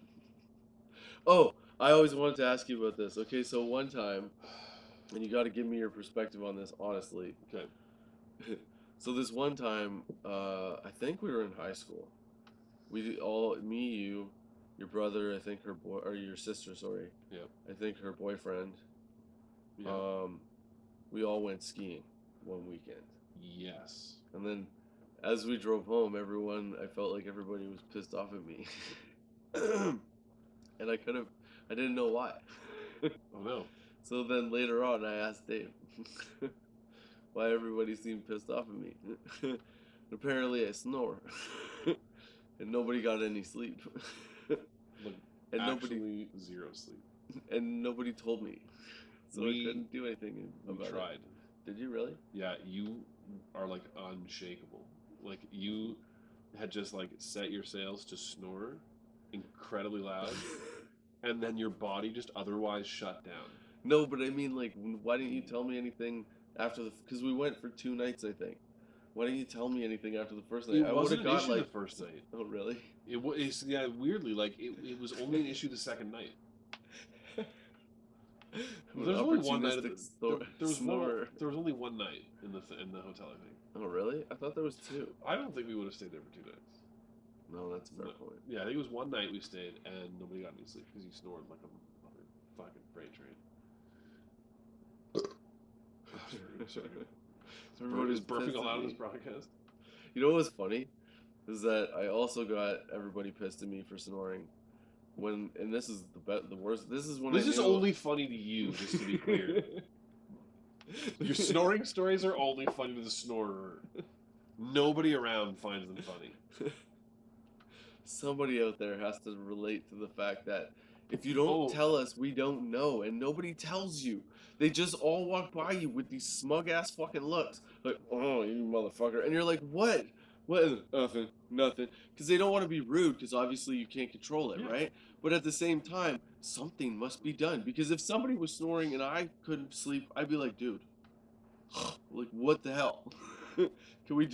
Oh, I always wanted to ask you about this. Okay, so one time, and you got to give me your perspective on this, honestly. Okay. So this one time, I think we were in high school. Me, you, your brother, I think or your sister, sorry. Yeah. I think her boyfriend. Yeah. We all went skiing one weekend. Yes. And then, as we drove home, I felt like everybody was pissed off at me. And I didn't know why. Oh no. So then later on, I asked Dave why everybody seemed pissed off at me. Apparently, I snore, and nobody got any sleep. Like, and actually zero sleep. And nobody told me, so I couldn't do anything about it. We tried. Did you really? Yeah, you are like unshakable. Like you had just like set your sails to snore incredibly loud, and then your body just otherwise shut down. No, but I mean, like, why didn't you tell me anything after because we went for 2 nights, I think. Why didn't you tell me anything after the first night? It wasn't an issue the first night. Oh, really? It's weirdly, like, it was only an issue the second night. There's only one night. There was only one night in the hotel, I think. Oh, really? I thought there was 2. I don't think we would have stayed there for 2 nights. No, that's a fair point. Yeah, I think it was one night we stayed, and nobody got any sleep because you snored like a fucking freight train. Sorry. So everybody's burping aloud on this broadcast. You know what was funny? Is that I also got everybody pissed at me for snoring. And this is the worst. This is when this is only funny to you, just to be clear. Your snoring stories are only funny to the snorer. Nobody around finds them funny. Somebody out there has to relate to the fact that if you don't tell us, we don't know, and nobody tells you. They just all walk by you with these smug ass fucking looks, like, oh, you motherfucker, and you're like, what? What? Nothing. Because they don't want to be rude, because obviously you can't control it, right? But at the same time, something must be done. Because if somebody was snoring and I couldn't sleep, I'd be like, dude, like, what the hell? Can we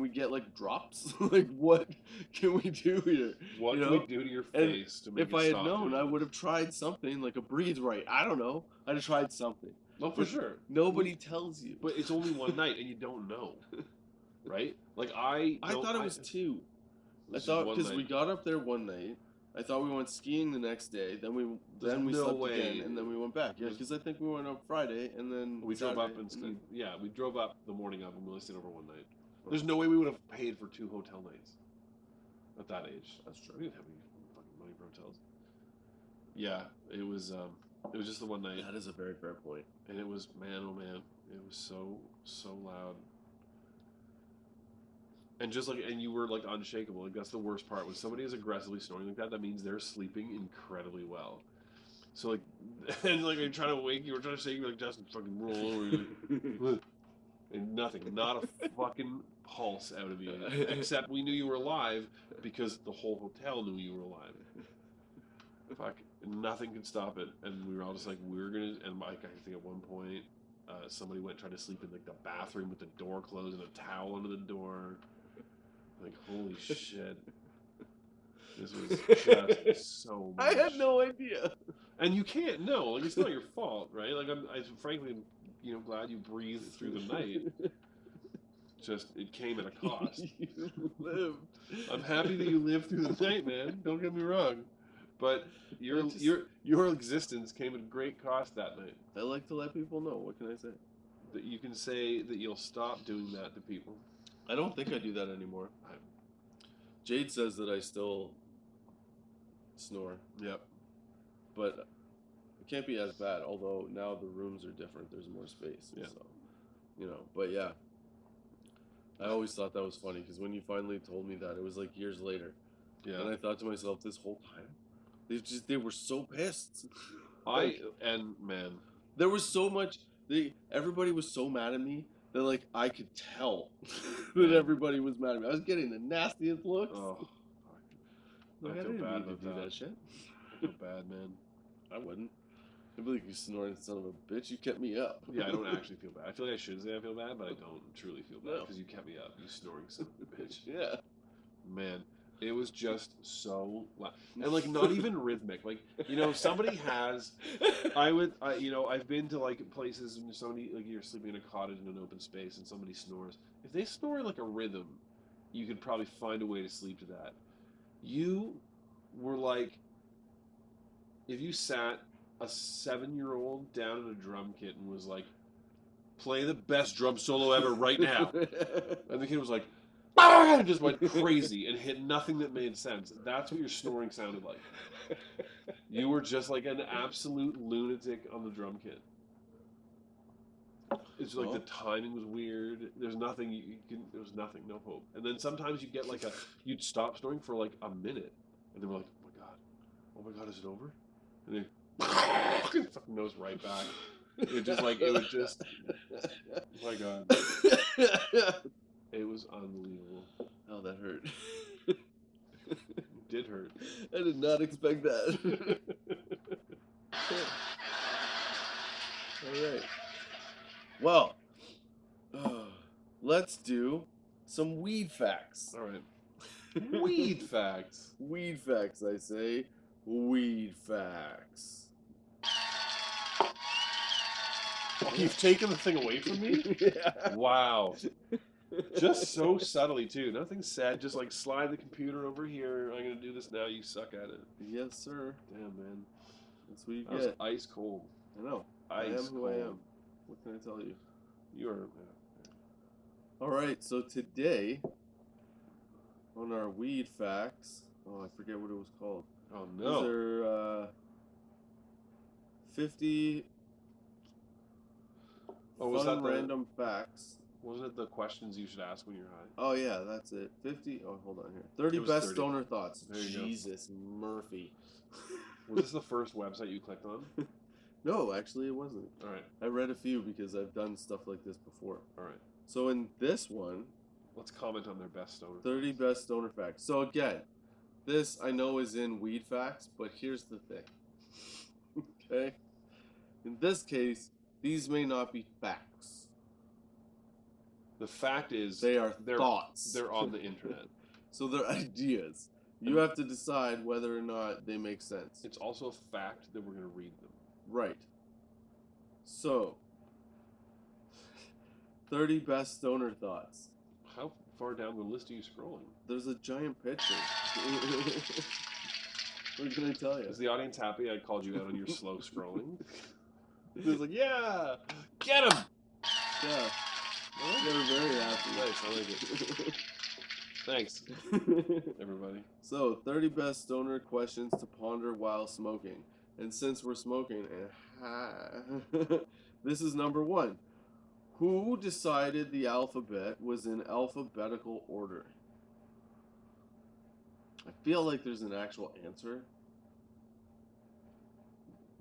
get like drops? Like, what can we do here? What can we do to your face to make it stop? If I had known, I would have tried something like a breathe right. I don't know. I'd have tried something. No, for sure. Nobody tells you. But it's only one night, and you don't know, right? Like I thought it was 2. I thought because we got up there one night. I thought we went skiing the next day. Then we slept again, and then we went back. Yeah, because I think we went up Friday, and then we drove up and we drove up the morning of, and we only stayed over one night. There's no way we would have paid for 2 hotel nights at that age. That's true. We didn't have any fucking money for hotels. Yeah, it was just the one night. That is a very fair point. And it was, man, oh man, it was so loud. And and you were like unshakable. Like that's the worst part. When somebody is aggressively snoring like that means they're sleeping incredibly well. So like, and like you're trying to wake, you were trying to shake, you're like, Justin, fucking roll over. Like, and nothing, not a fucking pulse out of you. Except we knew you were alive because the whole hotel knew you were alive. Fuck, nothing could stop it. And we were all just like, and Mike, I think at one point, somebody went and tried to sleep in like the bathroom with the door closed and a towel under the door. Like, holy shit. This was just so much. I had no idea. And you can't know. Like, it's not your fault, right? Like, I frankly, glad you breathed through the night. Just, it came at a cost. You lived. I'm happy that you lived through the night, man. Don't get me wrong. But your existence came at great cost that night. I like to let people know. What can I say? That you can say that you'll stop doing that to people. I don't think I do that anymore. Jade says that I still snore. Yep. But it can't be as bad, although now the rooms are different. There's more space. Yeah. So, but yeah. I always thought that was funny because when you finally told me that, it was like years later. Yeah. And I thought to myself, this whole time, they were so pissed. Man. There was so much, everybody was so mad at me that, like, I could tell that everybody was mad at me. I was getting the nastiest looks. Oh, like, I feel didn't bad mean to about do that. that shit. I feel bad, man. I wouldn't. I'd be like, you snoring son of a bitch, you kept me up. Yeah, I don't actually feel bad. I feel like I should say I feel bad, but I don't truly feel bad because you kept me up, you snoring son of a bitch. Yeah. Man, it was just so loud. And, like, not even rhythmic. Like, somebody has... I've been to, like, places and somebody, like, you're sleeping in a cottage in an open space and somebody snores. If they snore like a rhythm, you could probably find a way to sleep to that. You were like... If you sat a 7-year-old down in a drum kit and was like, play the best drum solo ever right now. And the kid was like, ah! And just went crazy and hit nothing that made sense. That's what your snoring sounded like. You were just like an absolute lunatic on the drum kit. It's like the timing was weird. There's nothing there was nothing, no hope. And then sometimes you get like you'd stop snoring for like a minute, and they were like, oh my god, is it over? And then fucking nose right back. It was just, oh my god. It was unbelievable. Oh, that hurt. It did hurt. I did not expect that. All right. Well, let's do some weed facts. All right. Weed facts. Weed facts, I say. Weed facts. Oh, you've taken the thing away from me? Yeah. Wow. Just so subtly, too. Nothing said. Just like slide the computer over here. I'm going to do this now. You suck at it. Yes, sir. Damn, man. That's what you That get. was ice cold. I know. Ice I am who I cold. am. What can I tell you? You are... All right, so today, on our weed facts... Oh, I forget what it was called. Oh, no. These are 50 was fun that random facts. Wasn't it the questions you should ask when you're high? Oh, yeah, that's it. 50... Oh, hold on here. 30 It was best 30. stoner thoughts. There you go. Jesus, Murphy. Was this the first website you clicked on? No, actually, it wasn't. All right. I read a few because I've done stuff like this before. All right. So in this one, Let's comment on their best stoner. 30 best stoner facts. So again, this I know is in weed facts, but here's the thing. Okay? In this case, these may not be facts. The fact is... They're thoughts. They're on the internet. So they're ideas. You have to decide whether or not they make sense. It's also a fact that we're going to read them. Right. So, 30 best stoner thoughts. How far down the list are you scrolling? There's a giant picture. What can I tell you? Is the audience happy I called you out on your slow scrolling? It was like, yeah! Get him! Yeah. They're very happy. Nice, I like it. Thanks, everybody. So, 30 best stoner questions to ponder while smoking. And since we're smoking, this is number 1. Who decided the alphabet was in alphabetical order? I feel like there's an actual answer.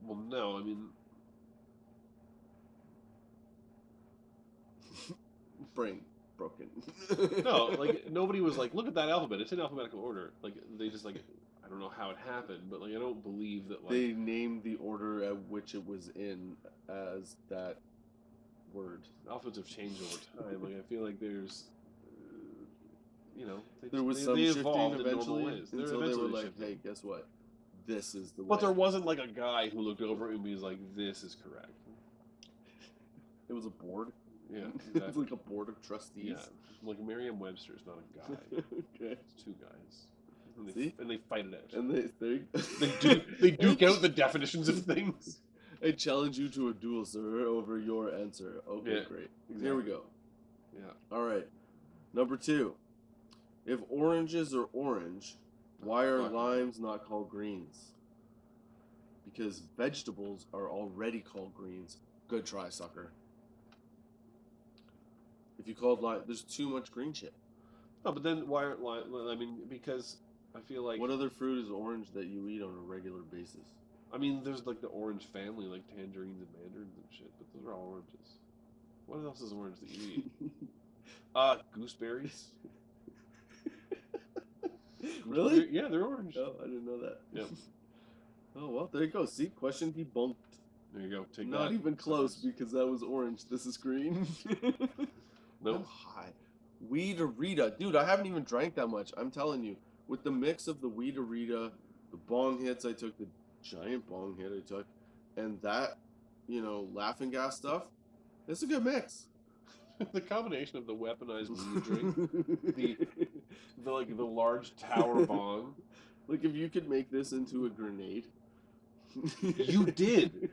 Well, no, I mean... Brain broken. No, like, nobody was like, look at that alphabet, it's in alphabetical order. Like, they just, like, I don't know how it happened, but, like, I don't believe that, like... They named the order at which it was in as that word. Alphabets have changed over time. Like, I feel like there's... There was some they shifting evolved in normal eventually ways. until they were eventually like, shifting. hey, guess what? This is the way. But there wasn't, like, a guy who looked over it and was like, this is correct. It was a board? Yeah, It was like a board of trustees? Yeah, like Merriam-Webster is not a guy. Okay. It's 2 guys. And See? they fight it out. And They duke out the definitions of things. I challenge you to a duel, sir, over your answer. Okay, Yeah, great. exactly. Here we go. Yeah. All right. Number 2. If oranges are orange, why are limes not called greens? Because vegetables are already called greens. Good try, sucker. If you called lime, there's too much green shit. No, but then why aren't lime? I mean, because I feel like... What other fruit is orange that you eat on a regular basis? I mean, there's like the orange family, like tangerines and mandarins and shit, but those are all oranges. What else is orange that you eat? Gooseberries. Really? Yeah, they're orange. Oh, I didn't know that. Yep. Oh, well, there you go. See, question debunked. There you go. Take Not that. even close because that was orange. This is green. Nope. I'm high. Weed-a-rita. Dude, I haven't even drank that much. I'm telling you. With the mix of the weed-a-rita, the bong hits I took, the giant bong hit I took, and that, laughing gas stuff, it's a good mix. The combination of the weaponized weed drink, the large tower bong. Like, if you could make this into a grenade. You did.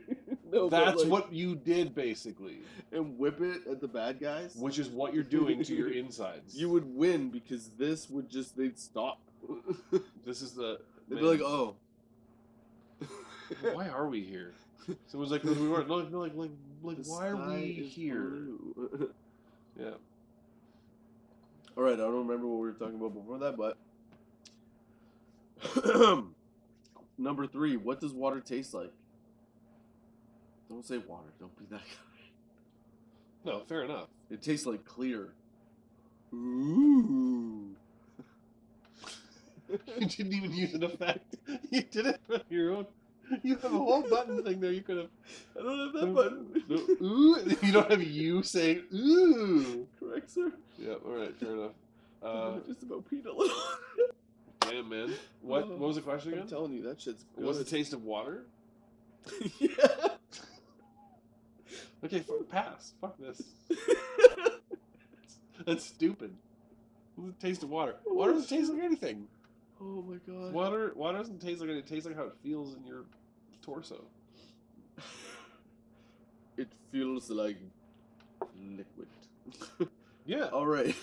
No, that's what you did, basically. And whip it at the bad guys? Which is what you're doing to your insides. You would win because this would they'd stop. This is They'd be like, oh. Why are we here? So it was like, we weren't, like why are we here? Yeah. Alright, I don't remember what we were talking about before that, but... Number 3, what does water taste like? Don't say water. Don't be that guy. No, fair enough. It tastes like clear. Ooh. You didn't even use an effect. You did it on your own. You have a whole button thing there. You could have. I don't have that button. No, ooh. You don't have you saying ooh. Correct, sir. Yeah. All right. Fair enough. Just about peed a little. Damn, man. What was the question again? I'm telling you, that shit's good. What's the taste of water? Yeah. Okay, pass. Fuck this. That's stupid. What's the taste of water? Water doesn't taste like anything. Oh my god. Water doesn't taste like it. It tastes like how it feels in your torso. It feels like liquid. Yeah. All right.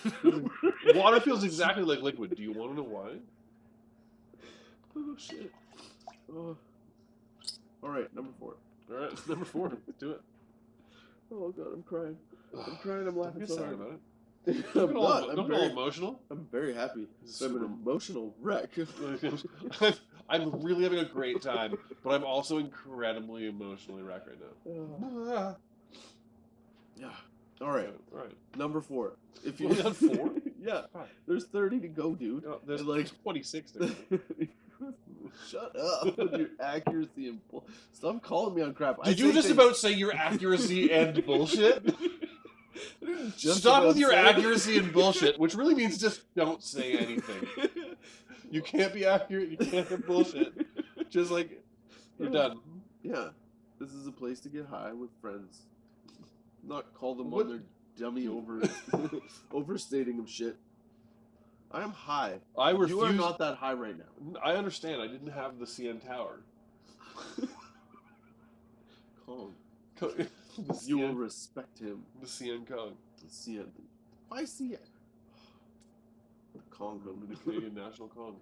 Water feels exactly like liquid. Do you want to know why? Oh shit. All right, number 4. All right, number 4. Let's do it. Oh god, I'm crying. I'm crying. I'm laughing so hard about it. I'm not. I'm very emotional. I'm very happy. I'm an emotional wreck. I'm really having a great time, but I'm also incredibly emotionally wrecked right now. Yeah. All right. All right. Number 4. If you got 4, yeah. There's 30 to go, dude. Oh, there's like 26 there. Shut up with your accuracy and stop calling me on crap. Did you just about say your accuracy and bullshit? Stop with your accuracy and bullshit, which really means just don't say anything. You can't be accurate, you can't have bullshit. Just like, you're done. Yeah. This is a place to get high with friends. Not call them on their dummy overstating of shit. I am high. You are not that high right now. I understand. I didn't have the CN Tower. Kong. You will respect him. The CN Kong. The CN. Why CN? The Kong Kong. The Canadian National Kong.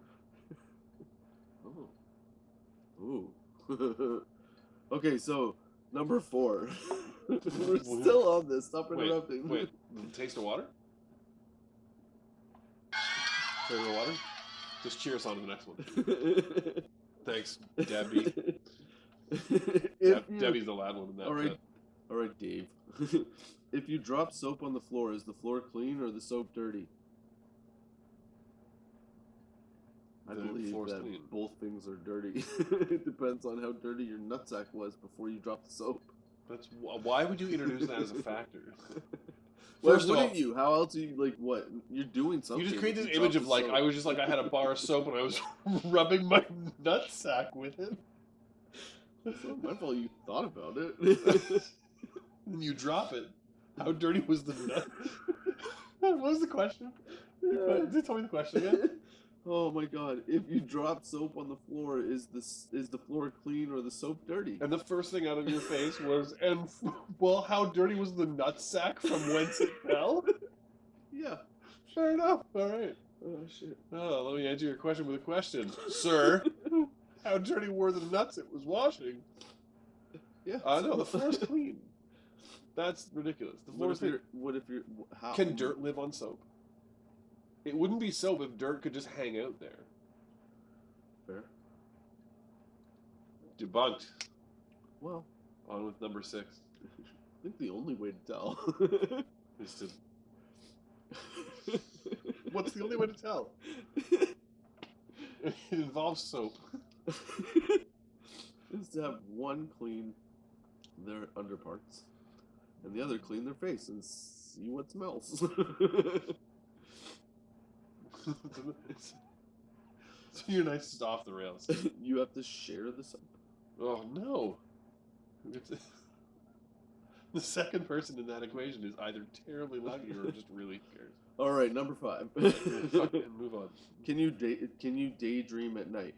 Oh. Ooh. Okay, so number 4. We're still on this. Stop interrupting. Wait. Taste of water? Flavor of water? Just cheer us on to the next one. Thanks, Debbie. Debbie's the loud one in that. All right, Dave. If you drop soap on the floor, is the floor clean or the soap dirty? I believe that clean. Both things are dirty. It depends on how dirty your nutsack was before you dropped the soap. Why would you introduce that as a factor? First of all, you? How else are you, like, what? You're doing something. You just create this image of, like, I was just like, I had a bar of soap and I was rubbing my nutsack with it. It's not my fault you thought about it. And you drop it. How dirty was the nut? What was the question? Tell me the question again. Oh my god! If you drop soap on the floor, is the floor clean or the soap dirty? And the first thing out of your face was, how dirty was the nutsack from whence it fell? Yeah. Fair enough. All right. Oh shit. Oh, let me answer your question with a question, sir. How dirty were the nuts it was washing? Yeah. No, the floor's clean. That's ridiculous. The floor's clean. What if you're? How? Can dirt live on soap? It wouldn't be soap if dirt could just hang out there. Fair. Debunked. Well, on with number 6. I think the only way to tell is to. What's the only way to tell? It involves soap. Is to have one clean their underparts and the other clean their face and see what smells. So you're nice just off the rails. You have to share the soap. Oh no! The second person in that equation is either terribly lucky or just really cares. All right, number 5. Fucking move on. Can you daydream at night?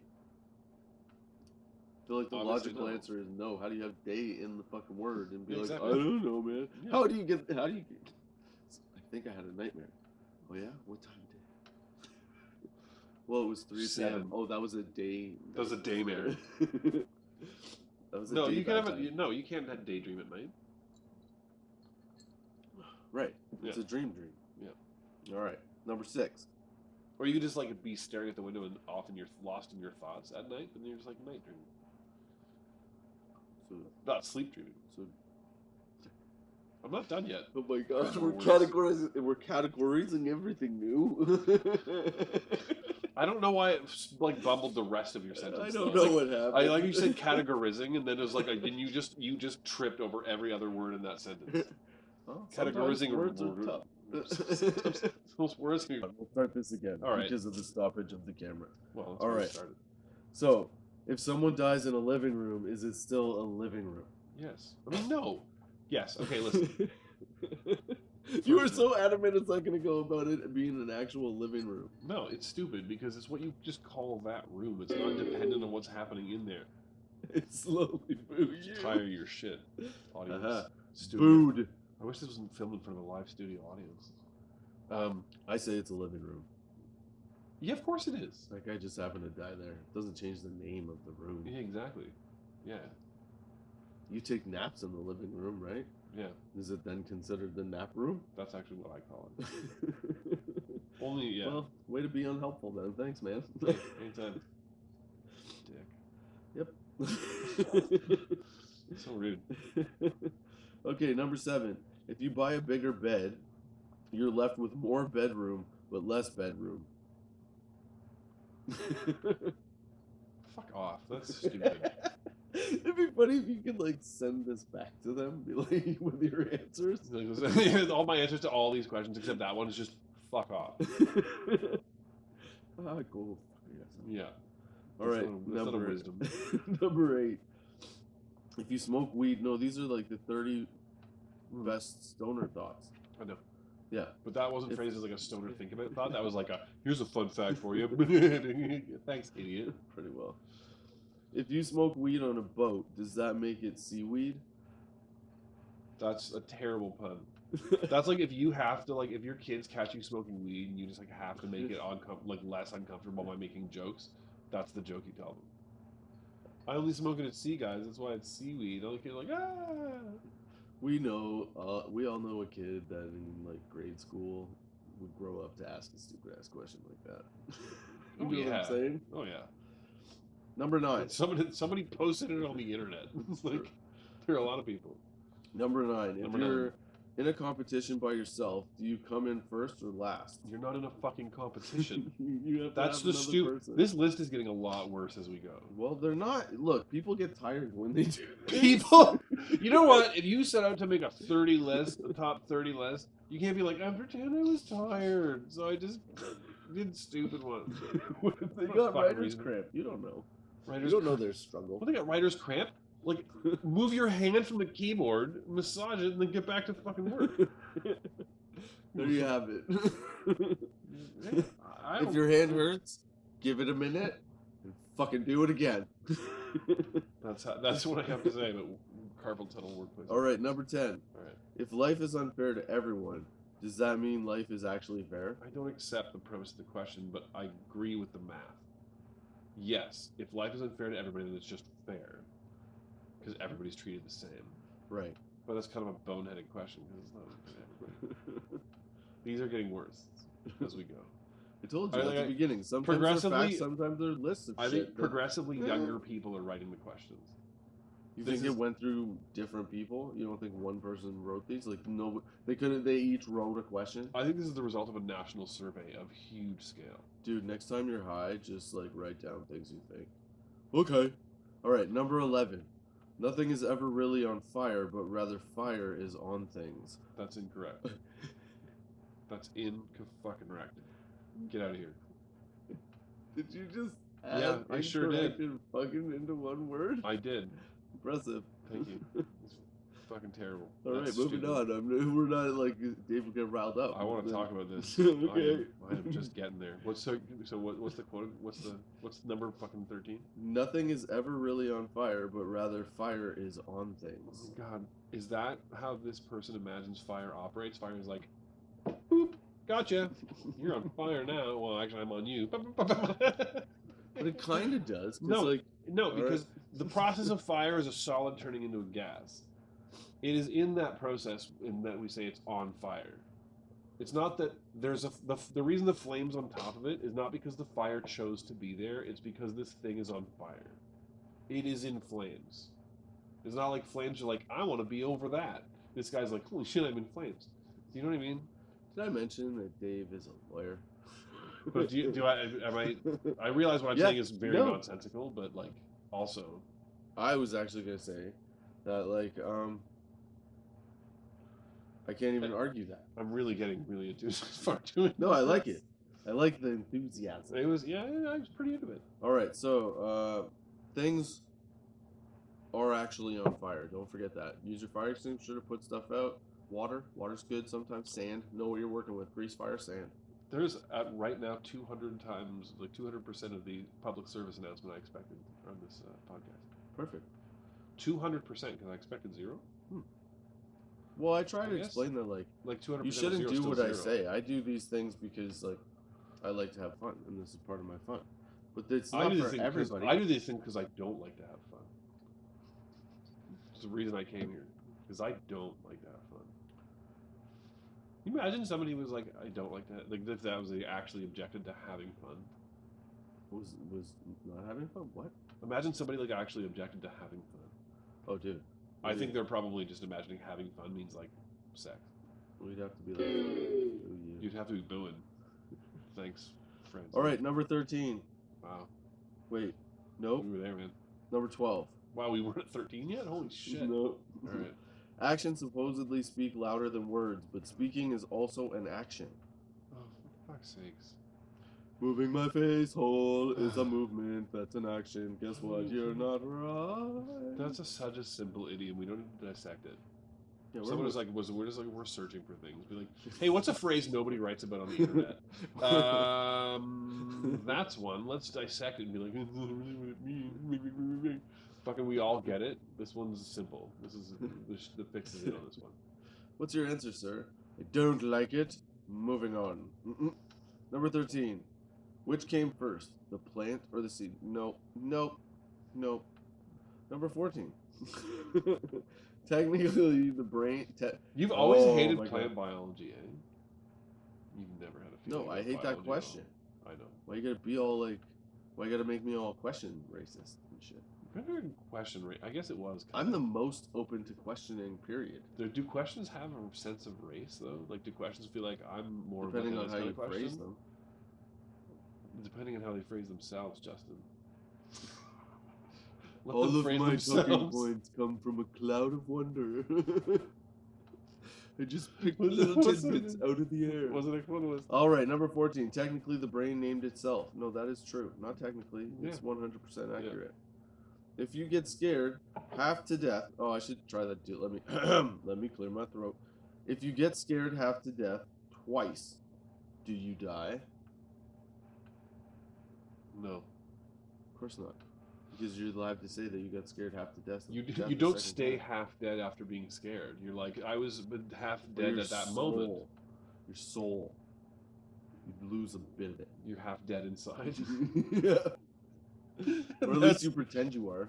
I feel like the Obviously logical no. answer is no. How do you have day in the fucking word and be Yeah, like, exactly. I don't know, man. Yeah. How do you? I think I had a nightmare. Oh yeah, what time day? Well, it was 3 7. p.m. Oh, that was a day. That was a daymare. That was a No, day you can have time. no, you can't have daydream at night. Right. It's Yeah. a dream. Yeah. All right. Number 6. Or you could just like be staring at the window and often you're lost in your thoughts at night, and then you're just like night dreaming, So, not sleep dreaming. so. I'm not done yet. Oh my God, There's we're more categorizing everything new. I don't know why it like bumbled the rest of your sentence. I don't though. know Like, what happened. I like you said categorizing, and then it was like, and you just tripped over every other word in that sentence. Well, Categorizing sometimes words are word- tough. Those words. Are, We'll start this again All right. because of the stoppage of the camera. well, that's All where we right. started. So, if someone dies in a living room, is it still a living room? Yes. I mean, no. Yes. Okay. Listen. You were so adamant a second ago about it being an actual living room. No, it's stupid because it's what you just call that room. It's not dependent on what's happening in there. It slowly boo you. Tire your shit, audience. Stupid. Booed. I wish this wasn't filmed in front of a live studio audience. I say it's a living room. Yeah, of course it is. That guy just happened to die there. It doesn't change the name of the room. Yeah, exactly. Yeah, You take naps in the living room, right? yeah. Is it then considered the nap room? That's actually what I call it. Only, yeah. Well, way to be unhelpful then. Thanks, man. Hey, anytime. Dick. Yep. So rude. Okay, number 7. If you buy a bigger bed, you're left with more bedroom, but less bedroom. Fuck off. That's stupid. It'd be funny if you could like send this back to them, be like with your answers. All my answers to all these questions except that one is just fuck off. Ah, cool. Yeah. All right, That's not a wisdom. number 8. If you smoke weed, no, these are like the 30 best stoner thoughts. I know. Yeah. But that wasn't If- phrased as like a stoner think about thought. That was like a, here's a fun fact for you. Thanks, idiot. Pretty well. If you smoke weed on a boat, does that make it seaweed? That's a terrible pun. That's like if you have to, like, if your kids catch you smoking weed and you just like have to make it less uncomfortable by making jokes, that's the joke you tell them. I only smoke it at sea, guys. That's why it's seaweed. All the kids are like, ah. We know, we all know a kid that in like grade school would grow up to ask a stupid ass question like that. You Oh, know what yeah. I'm saying? Oh yeah. Number 9. Somebody posted it on the internet. It's like there are a lot of people. Number 9. If Number you're 9. in a competition by yourself, do you come in first or last? You're not in a fucking competition. You have to That's have the another stupid. person. This list is getting a lot worse as we go. Well, they're not. Look, people get tired when they do this. People, you know what? If you set out to make a 30 list, a top 30 list, you can't be like, I pretend I was tired, so I just did stupid ones. What if they What a got fucking writer's reason. cramp? You don't know. Writers, You don't know their struggle. Well, they got writer's cramp. Like, move your hand from the keyboard, massage it, and then get back to fucking work. There you have it. I If don't- your hand hurts, give it a minute and fucking do it again. That's what I have to say about carpal tunnel workplace. All right, number 10. All right. If life is unfair to everyone, Does that mean life is actually fair? I don't accept the premise of the question, but I agree with the math. Yes, if life is unfair to everybody, then it's just fair. Because everybody's treated the same. Right. But that's kind of a boneheaded question, because it's not unfair to everybody. These are getting worse as we go. I told you at the beginning. Sometimes they're progressively- facts, sometimes they're lists of I shit. think progressively younger people are writing the questions. You think it went through different people? You don't think one person wrote these? Like, no, they each wrote a question? I think this is the result of a national survey of huge scale. Dude, next time you're high, just, like, write down things you think. Okay. Alright, number 11. Nothing is ever really on fire, but rather fire is on things. That's incorrect. That's fucking-correct. Get out of here. Did you just Yeah, I sure did. Fucking into one word? I did. Impressive. Thank you. It's fucking terrible. Alright, moving on. We're not, like, Dave will get riled up. I want to talk about this. Okay. I am just getting there. What's the quote? What's number fucking 13? Nothing is ever really on fire, but rather fire is on things. Oh God, is that how this person imagines fire operates? Fire is like, boop, gotcha. You're on fire now. Well, actually, I'm on you. But it kind of does. No, because the process of fire is a solid turning into a gas. It is in that process in that we say it's on fire. It's not that there's the reason the flame's on top of it is not because the fire chose to be there. It's because this thing is on fire. It is in flames. It's not like flames are like, I want to be over that. This guy's like, holy shit, I'm in flames. Do you know what I mean? Did I mention that Dave is a lawyer? But I realize what I'm saying is very nonsensical, but like also. I was actually gonna say that like I can't even argue that. I'm really getting really into it. No, I like it. I like the enthusiasm. It was I was pretty into it. Alright, so things are actually on fire. Don't forget that. Use your fire extinguisher to put stuff out. Water's good sometimes. Sand. Know what you're working with. Grease fire, sand. There's right now 200 times, like 200% of the public service announcement I expected on this podcast. Perfect. 200% because I expected zero. Well, I try to explain that like 200%. You shouldn't do what I say. I do these things because like I like to have fun, and this is part of my fun. But it's not for everybody. I do these things because I don't like to have fun. It's the reason I came here, because I don't like to have fun. Can you imagine somebody was like, I don't like to like if that was actually objected to having fun. Was not having fun? What? Imagine somebody like actually objected to having fun. Oh, dude. I think they're probably just imagining having fun means like sex. We'd have to be like, oh, you'd have to be booing. Thanks, friends. All right, number 13. Wow. Wait, nope. We were there, man. Number 12. Wow, we weren't at 13 yet? Holy shit. Nope. All right. Actions supposedly speak louder than words, but speaking is also an action. Oh, for fuck's sakes. Moving my face hole is a movement. That's an action. Guess what? You're not right. That's such a simple idiom. We don't need to dissect it. Yeah, Someone was like, we're searching for things. Be like, hey, what's a phrase nobody writes about on the internet? That's one. Let's dissect it and be like, fucking, we all get it. This one's simple. The fix is it on this one. What's your answer, sir? I don't like it. Moving on. Number 13. Which came first, the plant or the seed? Nope. Number 14. Technically, the brain... You've always hated plant biology, eh? You've never had a feeling. No, I hate that question. I know. Why you gotta be all like... Why you gotta make me all question racist and shit? Question, I guess it was. I'm the most open to questioning, period. Do questions have a sense of race, though? Like, do questions feel like I'm more... Depending on how you phrase them. Depending on how they phrase themselves, Justin. All of my talking points come from a cloud of wonder. I just picked little tidbits out of the air. Wasn't it clueless? All right, number 14. Technically, the brain named itself. No, that is true. Not technically. It's 100% accurate. Yeah. If you get scared, half to death. Oh, I should try that too. Let me clear my throat. If you get scared half to death twice, do you die? No. Of course not. Because you're alive to say that you got scared half to death. You don't stay half dead after being scared. You're like, I was half dead at that moment. your soul. You lose a bit of it. You're half dead inside. Yeah. Or at least you pretend you are.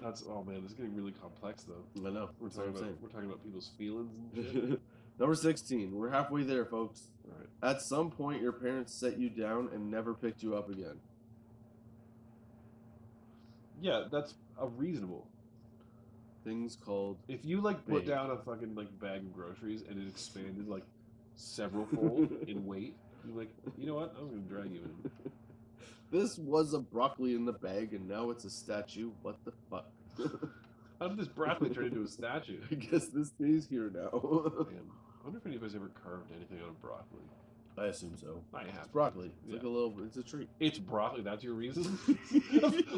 That's oh man, this is getting really complex though. I know. We're talking about people's feelings and shit. Number 16. We're halfway there, folks. All right. At some point, your parents set you down and never picked you up again. Yeah, that's a reasonable. Things called. If you like put Big. down a fucking like bag of groceries and it expanded like several fold in weight, you're like, you know what? I'm gonna drag you in. This was a broccoli in the bag, and now it's a statue. What the fuck? How did this broccoli turn into a statue? I guess this stays here now. Man, I wonder if anybody's ever carved anything out of broccoli. I assume so. I have. It's broccoli. It's Yeah. like a little. It's a treat. It's broccoli. That's your reason?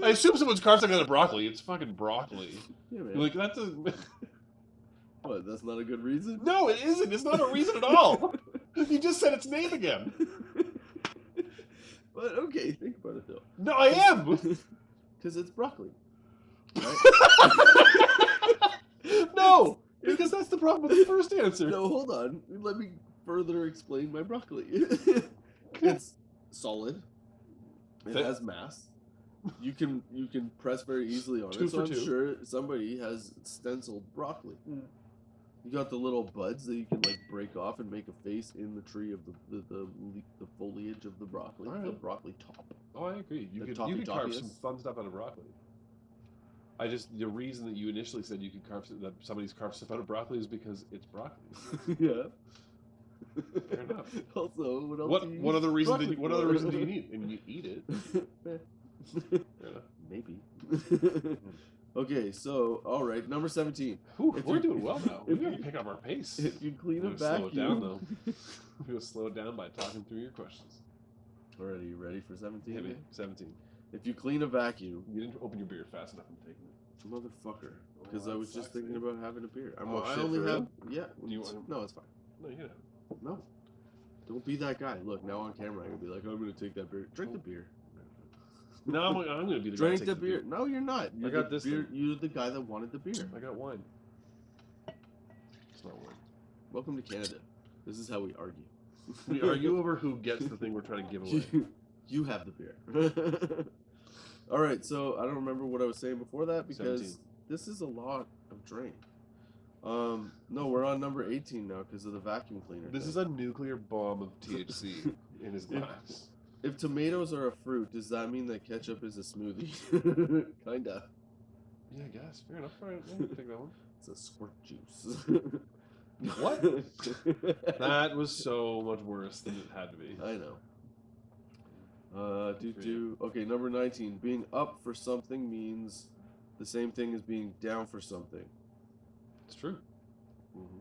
I assume someone's carved something out of broccoli. It's fucking broccoli. Yeah, man. You're like, that's a... What? That's not a good reason. No, it isn't. It's not a reason at all. You just said its name again. But okay, think about it though. No, I am. Because it's broccoli. Right? No, because that's the problem with the first answer. No, hold on. Let me further explain my broccoli. It's solid. It has mass. You can press very easily on Two it. So for I'm two. sure somebody has stenciled broccoli. You got the little buds that you can like break off and make a face in the tree of the foliage of the broccoli, All right. the broccoli top. Oh, I agree. You The could carve toppy some is? fun stuff out of broccoli. The reason that you initially said you could carve that somebody's carved stuff out of broccoli is because it's broccoli. Yeah. Fair enough. Also, what else? What other reason? broccoli What for? other reason do you need? And you eat it. Fair enough. Maybe. Okay, so all right, number 17. Whew, If we're you- doing well now. We if gotta you- pick up our pace. If you clean We're a gonna vacuum, slow it down though. We're gonna slow it down by talking through your questions. Alright, are you ready for 17? Hit me. 17. If you clean a vacuum, You didn't open your beer fast enough. I'm taking it. motherfucker, because Oh, I that was just sucks, thinking dude. about having a beer. Oh, I shit, only for have real? yeah. You- No, it's fine. No, you can have it. No, don't be that guy. Look, now on camera, I'm gonna be like, I'm gonna take that beer. Drink the beer. No, I'm gonna be the guy Drink that the takes beer. No, you're not. You're got the this beer. thing. You're the guy that wanted the beer. I got wine. It's not wine. Welcome to Canada. This is how we argue. We argue over who gets the thing we're trying to give away. You have the beer. All right, so I don't remember what I was saying before that because 17. this is a lot of drain. No, we're on number 18 now because of the vacuum cleaner. This thing. is a nuclear bomb of THC in his glass. If tomatoes are a fruit, does that mean that ketchup is a smoothie? Kinda. Yeah, I guess. Fair enough. All right, I'll take that one. It's a squirt juice. What? That was so much worse than it had to be. I know. Okay, number 19. Being up for something means the same thing as being down for something. It's true. Mm-hmm.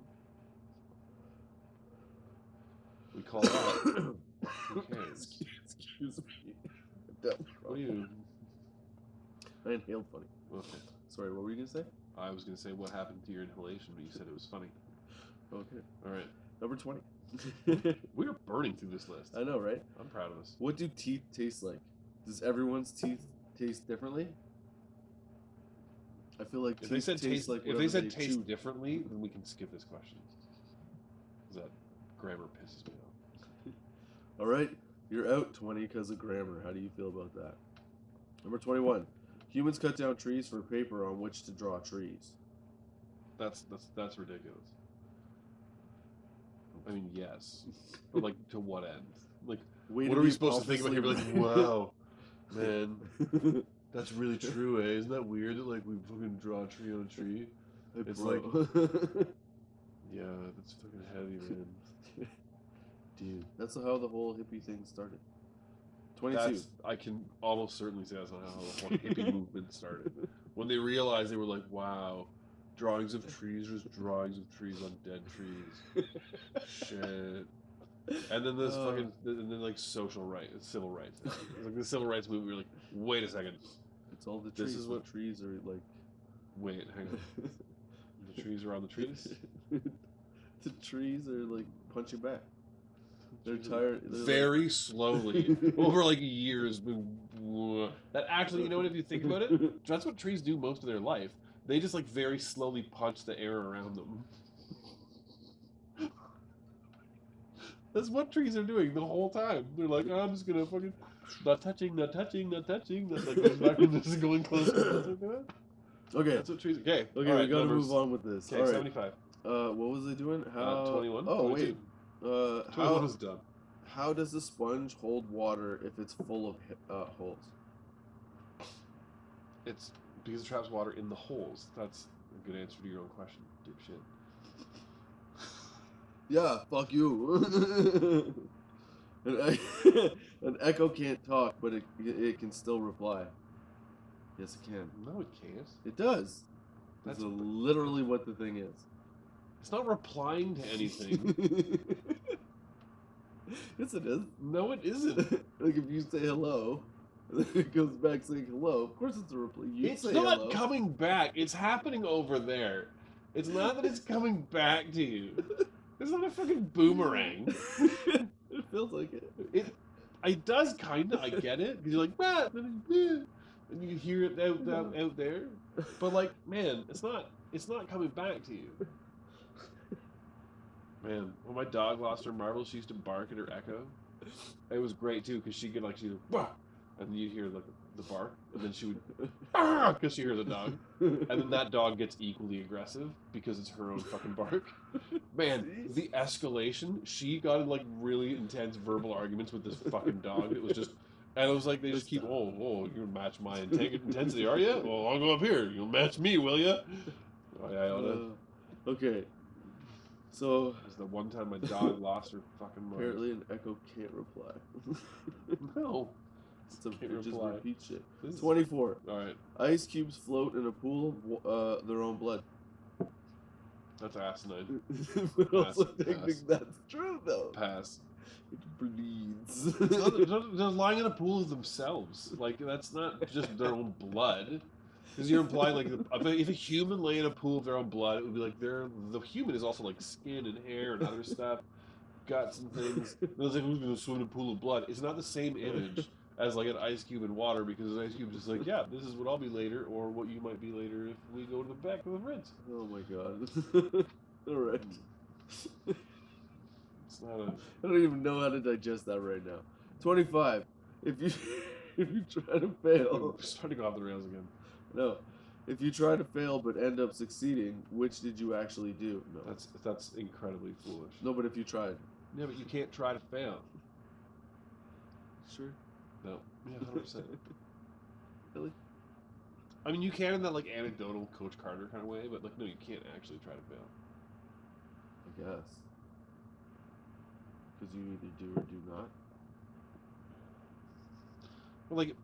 We call that. Who cares? Excuse me. What do you? I inhaled funny. Okay. Sorry, what were you gonna say? I was gonna say what happened to your inhalation, but you said it was funny. Okay. All right. Number 20. We are burning through this list. I know, right? I'm proud of us. What do teeth taste like? Does everyone's teeth taste differently? I feel like If they said taste, like if they whatever said taste chew. differently, then we can skip this question. 'Cause that grammar pisses me off. All right, you're out 20 because of grammar. How do you feel about that? Number 21. Humans cut down trees for paper on which to draw trees. That's ridiculous. I mean, yes, but like to what end? Like, Way what to are we be supposed to think about here? Be pompously- like, wow, man, that's really true, eh? Isn't that weird that like we fucking draw a tree on a tree? Hey, It's bro. Yeah, that's fucking heavy, man. Dude, that's how the whole hippie thing started. 22. I can almost certainly say that's not how the whole hippie movement started. When they realized, they were like, wow, drawings of trees are just drawings of trees on dead trees. Shit. And then this and then like social rights, civil rights. It's like the civil rights movement. We were like, wait a second, It's all the trees. This is The what- trees are like. wait, hang on. The trees are on the trees. The trees are like punching back. They're tired. They're Very slowly over like years. That actually, you know what? If you think about it, that's what trees do most of their life. They just like very slowly punch the air around them. That's what trees are doing the whole time. They're like, oh, I'm just gonna fucking not touching, not touching, not touching. That like goes back and this is going closer. Okay. That's what trees. Okay. Okay, All right, we gotta numbers. move on with this. Okay, All right. 75. What was I doing? How? 21. Oh 22. wait. 21 was dumb. How does a sponge hold water if it's full of holes? It's because it traps water in the holes. That's a good answer to your own question, dipshit. Yeah, fuck you. An echo can't talk, but it can still reply. Yes, it can. No, it can't. It does. That's That's literally what the thing is. It's not replying to anything. Yes, it is. No, it isn't. Like if you say hello, it goes back saying hello. Of course, it's a reply. You It's say not hello. coming back. It's happening over there. It's not that it's coming back to you. It's not a fucking boomerang. It feels like it. It does kind of. I get it because you're like, bah, and you hear it out there. But like, man, it's not coming back to you. Man, when my dog lost her marbles, she used to bark at her echo. It was great too because she'd bah, and you'd hear like the bark, and then she would because she hears a dog, and then that dog gets equally aggressive because it's her own fucking bark. Man, Jeez. the escalation. She got in like really intense verbal arguments with this fucking dog. It was just, and it was like they just keep, oh, you're gonna match my intensity, are you? Well, I'll go up here. You'll match me, will you? Okay. So It was the one time my dog lost her fucking mind. apparently an echo can't reply. No. So Can't it just reply. repeats shit. This is- 24. All right, Ice cubes float in a pool of their own blood. that's asinine. But also Pass. technically that's true though. Pass. It bleeds. They're lying in a pool of themselves. Like that's not just their own blood. Because you're implying like if a human lay in a pool of their own blood, it would be like the human is also like skin and hair and other stuff, guts and things. And it's like who's gonna swim in a pool of blood? It's not the same image as like an ice cube in water because an ice cube is just like, yeah, this is what I'll be later or what you might be later if we go to the back of the rinse. Oh my god. Alright. It's not a I don't even know how to digest that right now. 25. If you if you try to fail. I'm starting to go off the rails again. No. If you try to fail but end up succeeding, which did you actually do? No. That's incredibly foolish. No, but if you tried. Yeah, but you can't try to fail. Sure. No. Yeah, 100%. Really? I mean, you can in that like anecdotal Coach Carter kind of way, but like no, you can't actually try to fail. I guess. Because you either do or do not. Well, like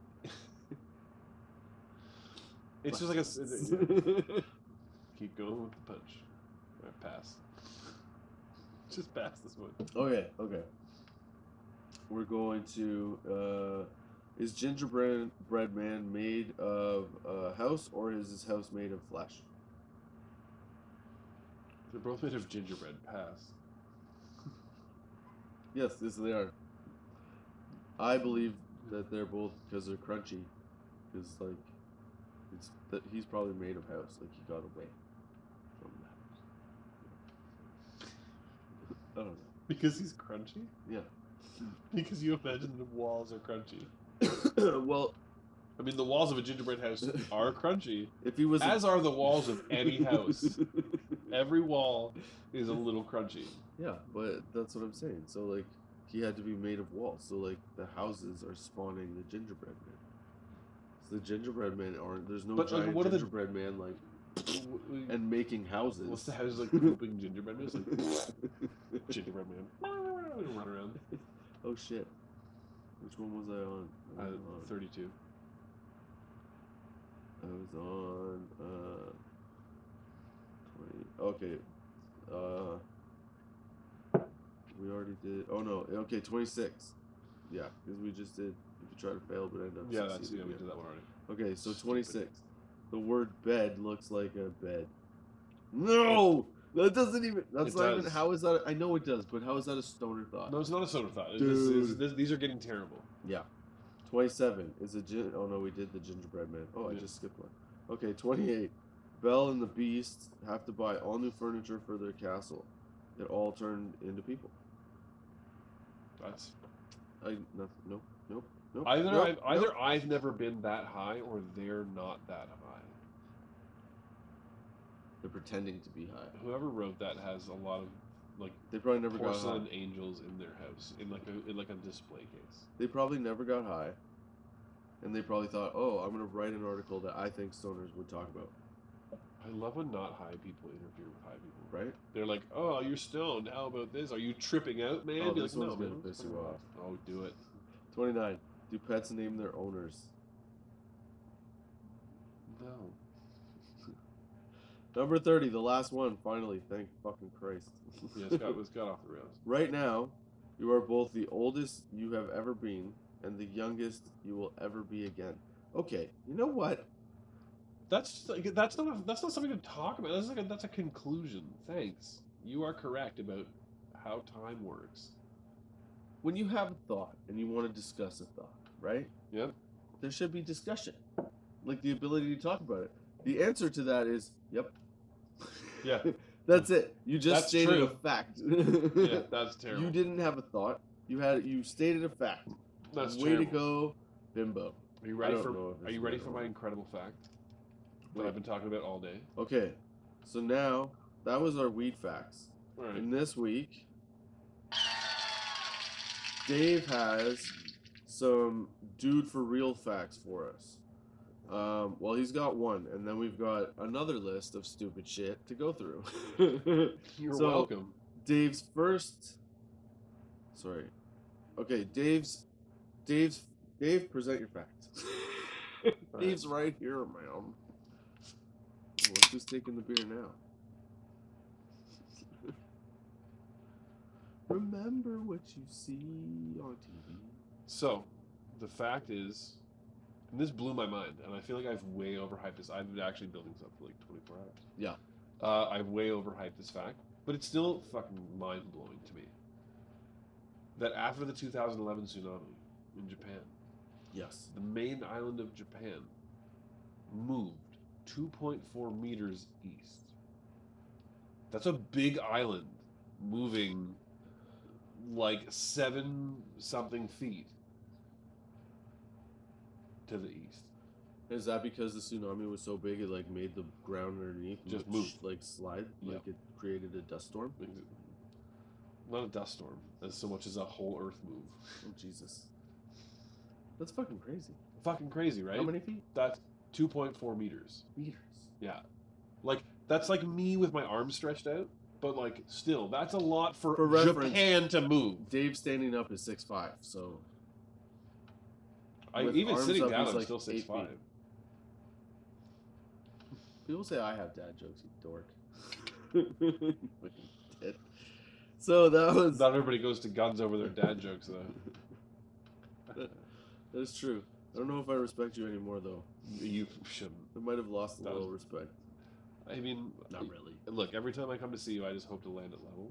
it's just like keep going with the punch. All right, pass. Just pass this one. Okay. We're going to, is gingerbread man made of house or is his house made of flesh? They're both made of gingerbread. Pass. Yes, they are. I believe that they're both because they're crunchy. Because like, it's that he's probably made of house. Like he got away from the house. I don't know. Because he's crunchy? Yeah. Because you imagine the walls are crunchy. Well, I mean, the walls of a gingerbread house are crunchy, if he was as are the walls of any house. Every wall is a little crunchy. Yeah, but that's what I'm saying. So like, he had to be made of walls. So like, the houses are spawning the gingerbread man. So the gingerbread men aren't. There's no But, like, giant what are the- gingerbread man like and making houses. What's the house like pooping gingerbread man? It's like gingerbread man. Run around. Oh shit! Which one was I on? I was on 32. I was on 20. Okay. We already did. Oh no. Okay, 26. Yeah, because we just did. If you try to fail but end up Yeah, succeeding. we did that one already. Okay, so Stupid. 26. The word bed looks like a bed. No! That doesn't even. That's It not even. does. How is that? I know it does, but how is that a stoner thought? No, it's not a soda thought. Dude. These are getting terrible. Yeah. 27 is a Oh no, we did the gingerbread man. Oh, I Yeah. just skipped one. Okay, 28. Belle and the Beast have to buy all new furniture for their castle. It all turned into people. Nope. Either I've never been that high, or they're not that high. They're pretending to be high. Whoever wrote that has a lot of like They probably never got high. porcelain angels in their house in like a display case. They probably never got high, and they probably thought, "Oh, I'm gonna write an article that I think stoners would talk about." I love when not high people interfere with high people. Right? They're like, "Oh, you're stoned. How about this? Are you tripping out, man?" Oh, Be this like, one's no, gonna man. piss you off. Oh, do it. 29. Do pets name their owners? No. Number 30, the last one. Finally, thank fucking Christ. Yeah, it's got off the rails. Right now, you are both the oldest you have ever been and the youngest you will ever be again. Okay, you know what? That's not something to talk about. That's a conclusion. Thanks. You are correct about how time works. When you have a thought and you want to discuss a thought, right? Yep. There should be discussion. Like the ability to talk about it. The answer to that is, yep. Yeah. That's it. You just That's stated true. a fact. Yeah, that's terrible. You didn't have a thought. You stated a fact. That's Way terrible. to go, bimbo. Are you ready I don't for know if Are it's you ready right for or my not. incredible fact that Wait. I've been talking about all day? Okay, so now that was our weed facts. All right. And this week, Dave has some dude for real facts for us. Well, he's got one, and then we've got another list of stupid shit to go through. You're So, welcome. Dave's first. Sorry. Okay, Dave, present your facts. Dave's right here, man. Well, who's taking the beer now? Remember what you see on TV. So, the fact is, and this blew my mind, and I feel like I've way overhyped this. I've been actually building this up for like 24 hours. Yeah. I've way overhyped this fact, but it's still fucking mind-blowing to me. That after the 2011 tsunami in Japan, Yes. the main island of Japan moved 2.4 meters east. That's a big island moving like 7-something feet to the east. Is that because the tsunami was so big it like made the ground underneath Just moved. like slide? Yeah. Like it created a dust storm? Not a dust storm, as so much as a whole Earth move. Oh Jesus. That's fucking crazy. Fucking crazy, right? How many feet? That's 2.4 meters. Meters. Yeah. Like, that's like me with my arms stretched out, but like, still, that's a lot for reference, Japan to move. Dave standing up is 6'5", so with Even arms sitting up, down, he's I'm like still 8 6'5". feet. People say I have dad jokes, you dork. Fucking tit. So that was... Not everybody goes to guns over their dad jokes, though. That is true. I don't know if I respect you anymore, though. You shouldn't. I might have lost a little respect. I mean, Not really. Look, every time I come to see you, I just hope to land at level.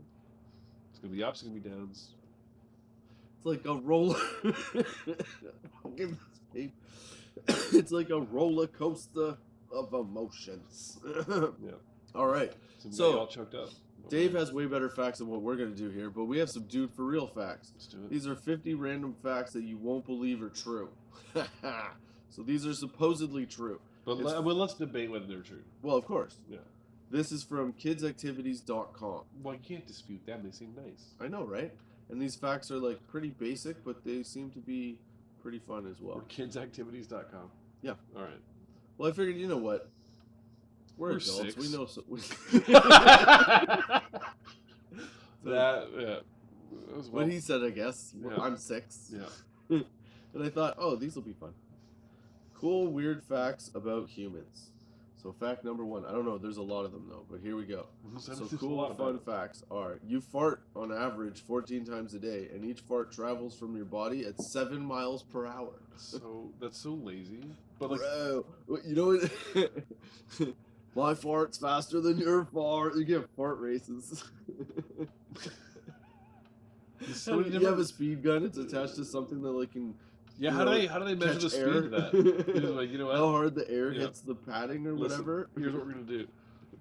It's gonna be ups, it's gonna be downs. It's like a roller... I'll give this tape. It's like a roller coaster of emotions. Yeah. All right. So all choked up. Dave has way better facts than what we're going to do here, but we have some dude for real facts. Let's do it. These are 50 random facts that you won't believe are true. So these are supposedly true. But let's debate whether they're true. Well, of course. Yeah. This is from kidsactivities.com. Well, you can't dispute them. They seem nice. I know, right? And these facts are like pretty basic, but they seem to be pretty fun as well. Or kidsactivities.com. Yeah. All right. Well, I figured, you know what? We're adults. 6. We know so. Yeah. What he said, I guess. Yeah. I'm 6. Yeah. And I thought, oh, these will be fun. Cool, weird facts about humans. So fact number 1. I don't know, there's a lot of them though, but here we go. So cool, fun facts are: you fart on average 14 times a day, and each fart travels from your body at 7 miles per hour. So that's so lazy. But like, Bro, you know what? My fart's faster than your fart. You get fart races. so many You have different- a speed gun. It's attached to something that like can. yeah. you How know, do they measure catch the speed air. of that? You're just like, you know what? How hard the air Yeah. hits the padding or Listen, whatever. Here's what we're gonna do.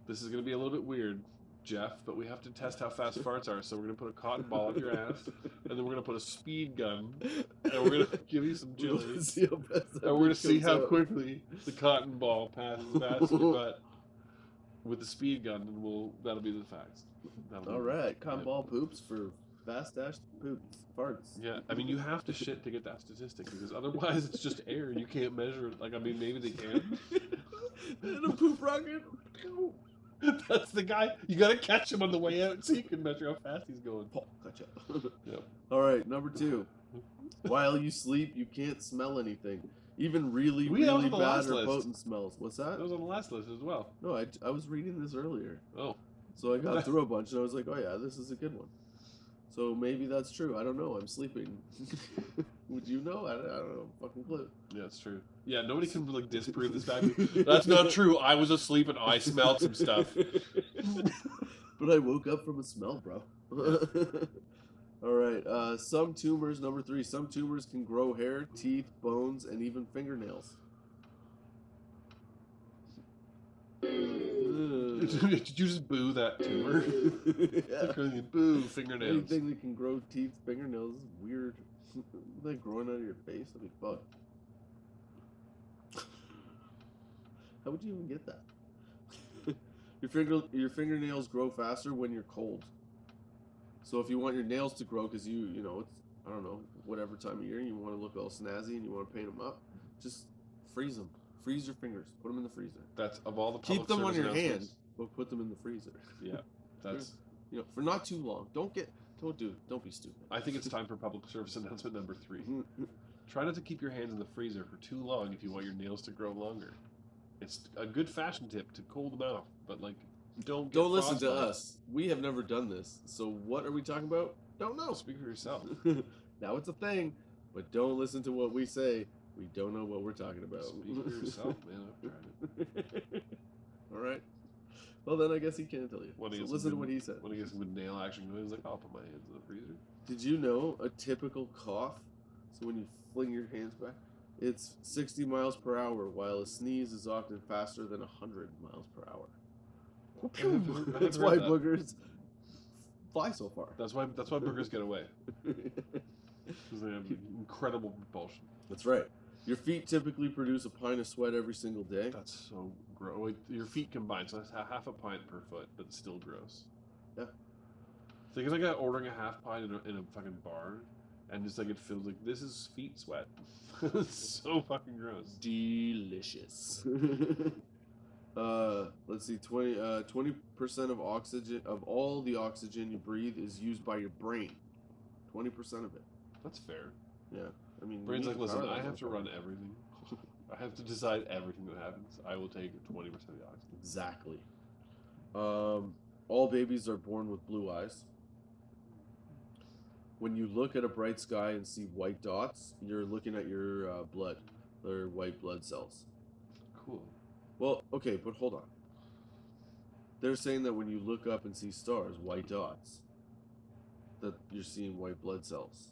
This is gonna be a little bit weird, Jeff, but we have to test how fast farts are. So we're gonna put a cotton ball up your ass, and then we're gonna put a speed gun, and we're gonna give you some chili, and we're gonna see how quickly the cotton ball passes past your butt with the speed gun, and that'll be the facts. All right, cotton ball poops for fast dash poops farts. Yeah, I mean you have to shit to get that statistic because otherwise it's just air. You can't measure it. Like I mean maybe they can. And a poop rocket. That's the guy. You gotta catch him on the way out so you can measure how fast he's going. Gotcha. Yep. All right, number 2. While you sleep, you can't smell anything, even really bad or potent smells. What's that? That was on the last list as well. No, I was reading this earlier. Oh. So I got through a bunch and I was like, oh yeah, this is a good one. So maybe that's true. I don't know. I'm sleeping. Would you know? I don't know. Fucking clue. Yeah, it's true. Yeah, nobody can like disprove this fact. That's not true. I was asleep and I smelled some stuff. But I woke up from a smell, bro. All right. Some tumors, number 3. Some tumors can grow hair, teeth, bones, and even fingernails. Did you just boo that tumor? Yeah. Boo fingernails. Anything that can grow teeth, fingernails is weird. Like growing out of your face, that'd be fucked. How would you even get that? Your fingernails grow faster when you're cold. So if you want your nails to grow, because you know, it's, I don't know, whatever time of year, you want to look all snazzy and you want to paint them up, just freeze them. Freeze your fingers. Put them in the freezer. That's of all the keep them on your hand, but put them in the freezer. Yeah, that's for not too long. Don't be stupid. I think it's time for public service announcement number 3. Try not to keep your hands in the freezer for too long if you want your nails to grow longer. It's a good fashion tip to cool them off, but like don't listen to us. We have never done this. So what are we talking about? Don't know. Speak for yourself. Now it's a thing, but don't listen to what we say. We don't know what we're talking about. Speak for yourself, man. I've tried it. All right. Well, then I guess he can't tell you. So listen to what he said. When he gets some good nail action going, he's like, I'll put my hands in the freezer. Did you know a typical cough, so when you fling your hands back, it's 60 miles per hour, while a sneeze is often faster than 100 miles per hour. That's why boogers fly so far. That's why boogers get away. Because they have incredible propulsion. That's right. Your feet typically produce a pint of sweat every single day. That's so gross. Your feet combined, so that's half a pint per foot, but it's still gross. Yeah. Think of like ordering a half pint in a fucking bar, and just like it feels like this is feet sweat. It's so fucking gross. Delicious. Let's see. 20% of oxygen, of all the oxygen you breathe, is used by your brain. 20% of it. That's fair. Yeah. I mean, brain's like, listen, I have to run everything. I have to decide everything that happens. I will take 20% of the oxygen. Exactly. All babies are born with blue eyes. When you look at a bright sky and see white dots, you're looking at your blood, or white blood cells. Cool. Well, okay, but hold on. They're saying that when you look up and see stars, white dots, that you're seeing white blood cells.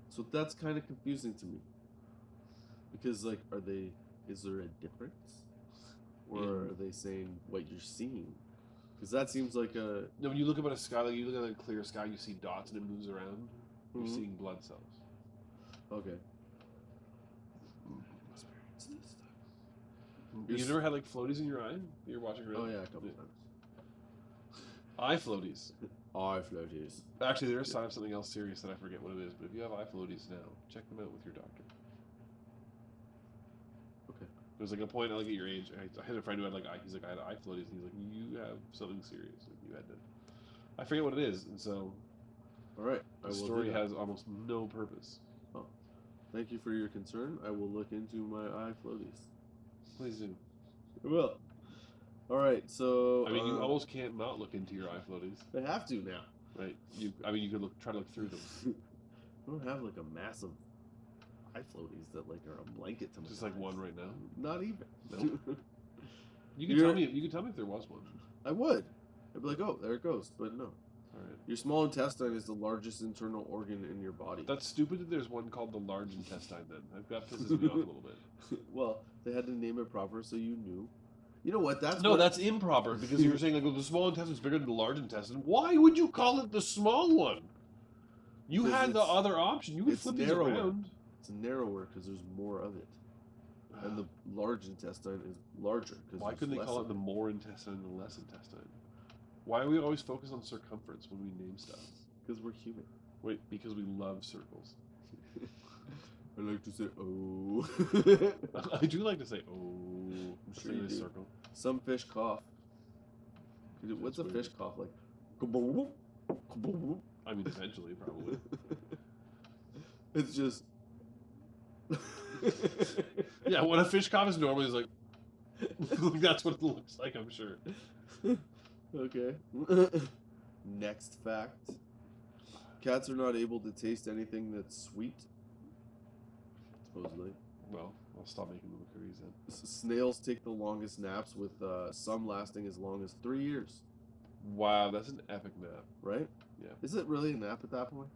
So that's kind of confusing to me. Because, like, is there a difference? Or are they saying what you're seeing? Because that seems like a... No, when you look up at a sky, like you look at a clear sky, you see dots and it moves around. You're seeing blood cells. Okay. You never had, like, floaties in your eye? You're watching around? Oh, yeah, a couple times. Eye floaties. Eye floaties. Actually, they're a sign of something else serious that I forget what it is, but if you have eye floaties now, check them out with your doctor. Okay. There's like a point, like at your age, I had a friend who had like he's like, I had eye floaties, and he's like, you have something serious. Like, you had to. I forget what it is, and so. All right. The story has almost no purpose. Oh, thank you for your concern. I will look into my eye floaties. Please do. I will. All right, so I mean, you almost can't not look into your eye floaties. I have to now. Right. You could try to look through them. I don't have like a massive eye floaties that like are a blanket to my Just like one right now. Not even. Nope. You can tell me. You can tell me if there was one. I would. I'd be like, oh, there it goes. But no. All right. Your small intestine is the largest internal organ in your body. That's stupid that there's one called the large intestine. Then that pisses me off a little bit. Well, they had to name it proper so you knew. You know what? That's No, what, that's improper because you were saying like, well, the small intestine is bigger than the large intestine. Why would you call it the small one? You Because had the it's- other option. You could it's flip these narrower. around. It's narrower because there's more of it, and the large intestine is larger because Why couldn't they call it the more intestine and the less intestine? Why do we always focus on circumference when we name stuff? Because we're human. Wait, because we love circles. I like to say oh. I do like to say, oh, I'm sure say you a do. circle. Some fish cough. What's a That's fish weird. cough like? Kaboom, kaboom. I mean, eventually, probably. It's just. Yeah, when a fish cough is normally is like, that's what it looks like, I'm sure. Okay. Next fact. Cats are not able to taste anything that's sweet. Supposedly. Well, I'll stop making them curries then. Snails take the longest naps, with some lasting as long as 3 years. Wow, that's an epic nap. Right? Yeah. Is it really a nap at that point?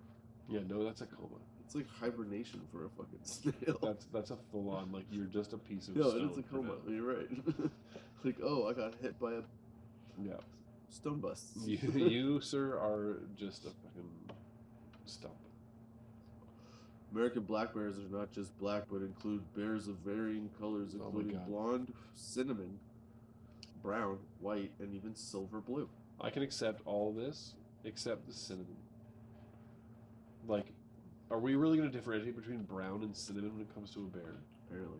Yeah, no, that's a coma. It's like hibernation for a fucking snail. That's a full on, like, you're just a piece of No, stone. it's a for coma. now. You're right. Like, oh, I got hit by a Yeah. stone bust. You, sir, are just a fucking stump. American black bears are not just black, but include bears of varying colors, Oh my including God. blonde, cinnamon, brown, white, and even silver blue. I can accept all this except the cinnamon. Like, are we really going to differentiate between brown and cinnamon when it comes to a bear? Apparently,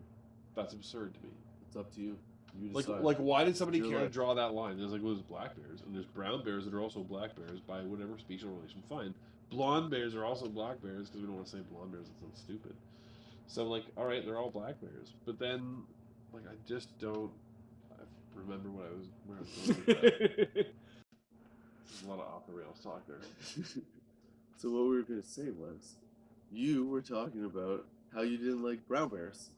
That's absurd to me. it's up to you. You Like, decide. why did somebody Your care to life. draw that line? There's like, well, there's black bears, and there's brown bears that are also black bears by whatever special relation. Fine. Blonde bears are also black bears because we don't want to say blonde bears. It sounds stupid. So, like, all right, they're all black bears. But then, like, I just don't remember where I was going with that. There's a lot of off the rails talk there. So what we were going to say was, you were talking about how you didn't like brown bears.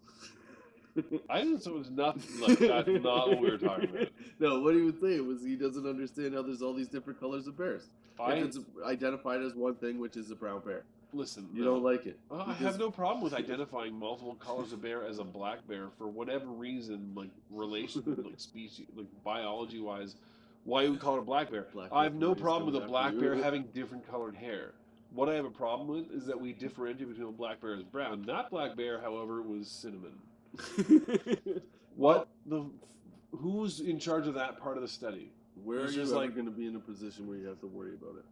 I didn't say it was nothing like that's not what we were talking about. No, what he was saying was he doesn't understand how there's all these different colors of bears. If it's identified as one thing, which is a brown bear, Listen, you no. don't like it. I have no problem with identifying multiple colors of bear as a black bear for whatever reason, like relation, like species, like biology wise. Why you would call it a black bear? Black I have bear no is problem with a coming black after bear you. having different colored hair. What I have a problem with is that we differentiate between a black bear and brown. That black bear, however, was cinnamon. What the? Who's in charge of that part of the study? Where are It's you just ever like- going to be in a position where you have to worry about it?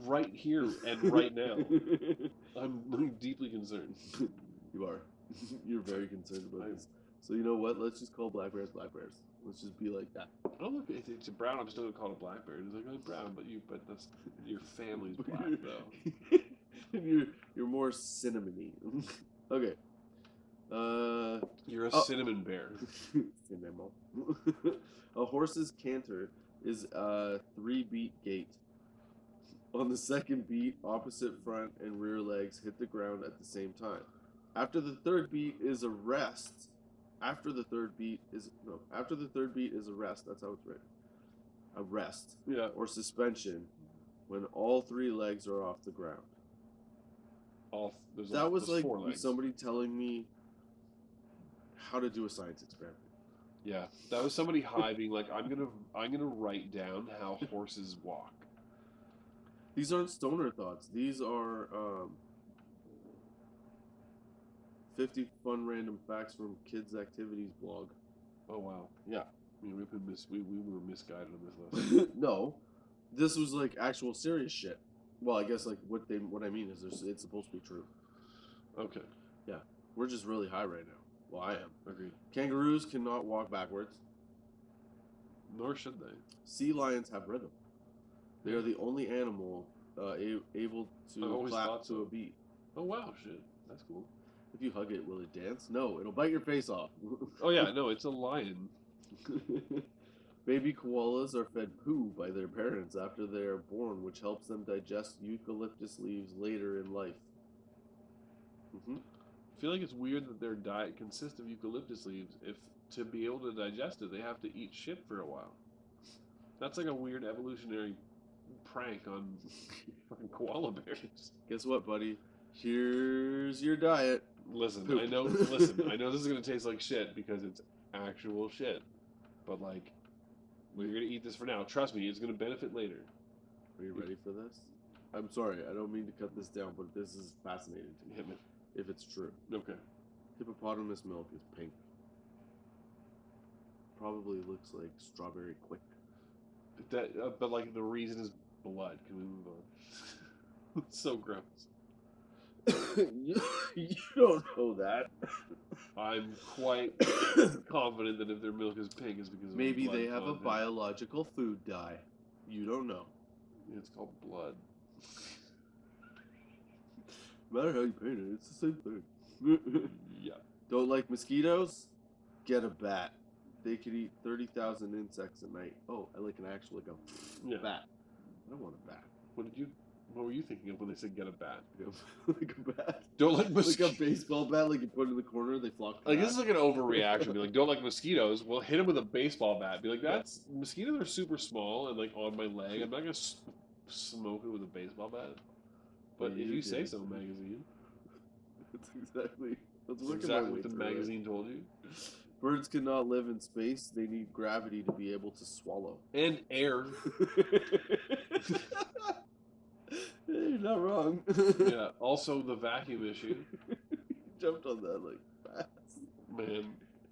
Right here and right now, I'm deeply concerned. You are. You're very concerned about I- this. So you know what? Let's just call black bears black bears. Let's just be like that. Oh look, it's a brown. I'm still gonna call it a black bear. It's like oh, brown, but that's your family's black though. And you're more cinnamony. Okay. You're a Oh. cinnamon bear. Cinnamon. A horse's canter is a 3-beat gait. On the second beat, opposite front and rear legs hit the ground at the same time. After the third beat is a rest. After the third beat is a rest. That's how it's written. A rest Yeah. or suspension when all 3 legs are off the ground. That was there's like 4 legs. somebody telling me how to do a science experiment. Yeah, that was somebody high being like, I'm gonna write down how horses walk. These aren't stoner thoughts. These are 50 fun random facts from Kids Activities blog. Oh wow. Yeah. I mean, we were misguided on this list. No, this was like actual serious shit. Well, I guess like what I mean is it's supposed to be true. Okay, We're just really high right now. Well, I am. agreed. Kangaroos cannot walk backwards. Nor should they. Sea lions have rhythm. They are the only animal able I to always clap thought to so. a beat. Oh wow, shit, that's cool. If you hug it, will it dance? No, it'll bite your face off. Oh yeah, no, it's a lion. Baby koalas are fed poo by their parents after they are born, which helps them digest eucalyptus leaves later in life. I feel like it's weird that their diet consists of eucalyptus leaves. If to be able to digest it, they have to eat shit for a while. That's like a weird evolutionary prank on fucking koala bears. Guess what, buddy? Here's your diet. Listen, Poop. I know. Listen, I know this is gonna taste like shit because it's actual shit. But like, we're gonna eat this for now. Trust me, it's gonna benefit later. Are you ready for this? I'm sorry, I don't mean to cut this down, but this is fascinating to me. Hit me. If it's true. Okay. Hippopotamus milk is pink. Probably looks like strawberry quick. But like the reason is blood. Can we move on? It's so gross. You don't know that. I'm quite confident that if their milk is pink, it's because of Maybe blood they have content. a biological food dye. You don't know. It's called blood. No matter how you paint it, it's the same thing. Yeah. Don't like mosquitoes? Get a bat. They could eat 30,000 insects a night. Oh, I like an actual Yeah. bat. I don't want a bat. What were you thinking of when they said get a bat? Like a bat. Don't like Like mosquitoes. a baseball bat, like you put in the corner, they flock. Like this is like an overreaction. Be like, don't like mosquitoes. Well, hit them with a baseball bat. Be like, that's mosquitoes are super small and like on my leg. I'm not gonna smoke it with a baseball bat. But Yeah, if you you say did. so, magazine. That's exactly. That's That's exactly what the magazine told you. Birds cannot live in space. They need gravity to be able to swallow. And air. You're not wrong. Yeah. Also the vacuum issue. Jumped on that like fast. Man,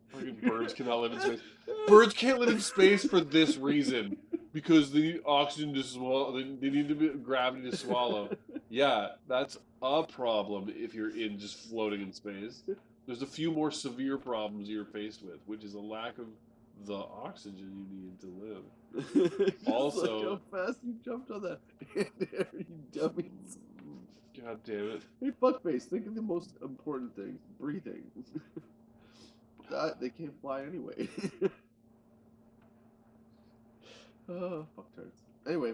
fucking birds cannot live in space. Birds can't live in space for this reason. Because they need oxygen to swallow. They need gravity to swallow. Yeah, that's a problem if you're in just floating in space. There's a few more severe problems you're faced with, which is a lack of the oxygen you need to live. Just Also- look how fast you jumped on that. There, you dummies. God damn it. Hey, fuckface, think of the most important thing. Breathing. That, they can't fly anyway. Fuck turds. Anyway,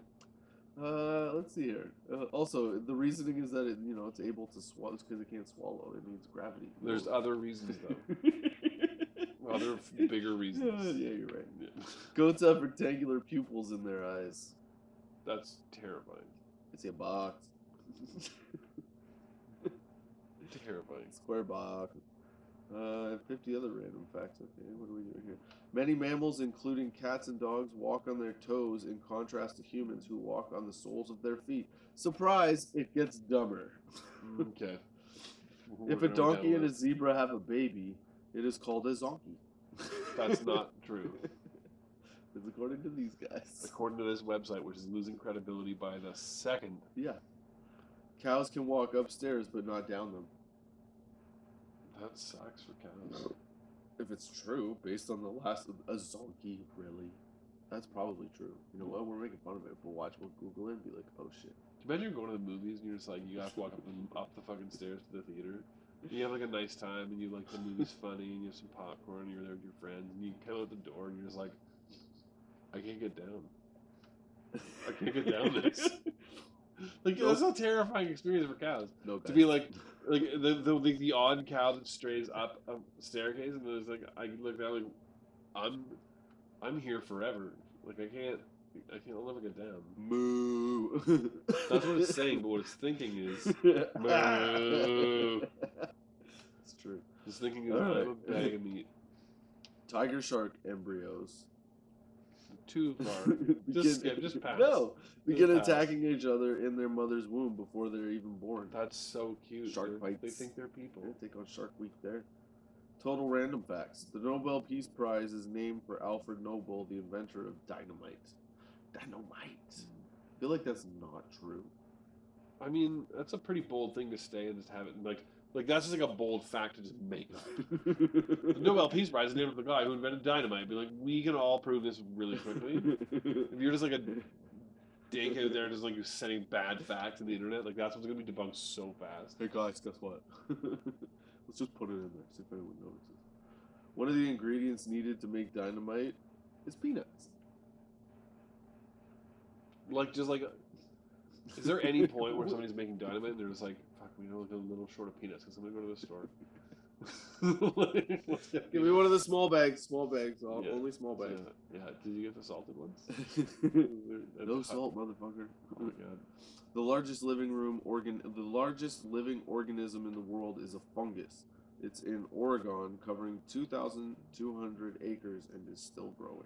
let's see here. Also, the reasoning is that it's able to swallow. It's because it can't swallow. It needs gravity. There's other reasons, though. Other bigger reasons. Yeah, you're right. Yeah. Goats have rectangular pupils in their eyes. That's terrifying. It's a box. Terrifying. Square box. 50 other random facts. Okay, what are we doing here? Many mammals, including cats and dogs, walk on their toes in contrast to humans who walk on the soles of their feet. Surprise, it gets dumber. Okay. If We're a going donkey down and a with- zebra have a baby, it is called a zonkey. That's not true. It's according to these guys. According to this website, which is losing credibility by the second. Yeah. Cows can walk upstairs but not down them. That sucks for cows. If it's true, based on the last a zonkey, really. That's probably true. You know what? We're making fun of it, but watch, we'll Google it and be like, oh shit. Imagine you're going to the movies and you're just like, you have to walk up the fucking stairs to the theater. You have like a nice time and you like the movie's funny and you have some popcorn and you're there with your friends and you come out the door and you're just like, I can't get down. I can't get down this. Like that's a terrifying experience for cows. No, To be like the odd cow that strays up a staircase and there's like I look down like I'm here forever. Like I'll never get down. Moo. That's what it's saying, but what it's thinking is moo. It's true. It's thinking is Alright. I'm a bag of meat. Tiger shark embryos. Too far. Just skip, just pass. No, begin pass. attacking each other in their mother's womb before they're even born. That's so cute. Shark They bites. think they're people. Yeah, take on Shark Week there. Total random facts. The Nobel Peace Prize is named for Alfred Nobel, the inventor of dynamite. Dynamite. I feel like that's not true. I mean, that's a pretty bold thing to say and just have it like that's just like a bold fact to just make up. The Nobel Peace Prize is named for the guy who invented dynamite. Be like, we can all prove this really quickly. If you're just like a dink out there just like sending bad facts on the internet, like that's what's gonna be debunked so fast. Hey guys, guess what? Let's just put it in there, see if anyone notices. One of the ingredients needed to make dynamite is peanuts. Like just like, is there any point where somebody's making dynamite and they're just like, fuck, we know a little short of peanuts because I'm gonna go to the store. Give me one of the small bags, Yeah. only small bags. Yeah. Did you get the salted ones? No salt, motherfucker. Oh my god. The largest living organism in the world is a fungus. It's in Oregon, covering 2,200 acres, and is still growing.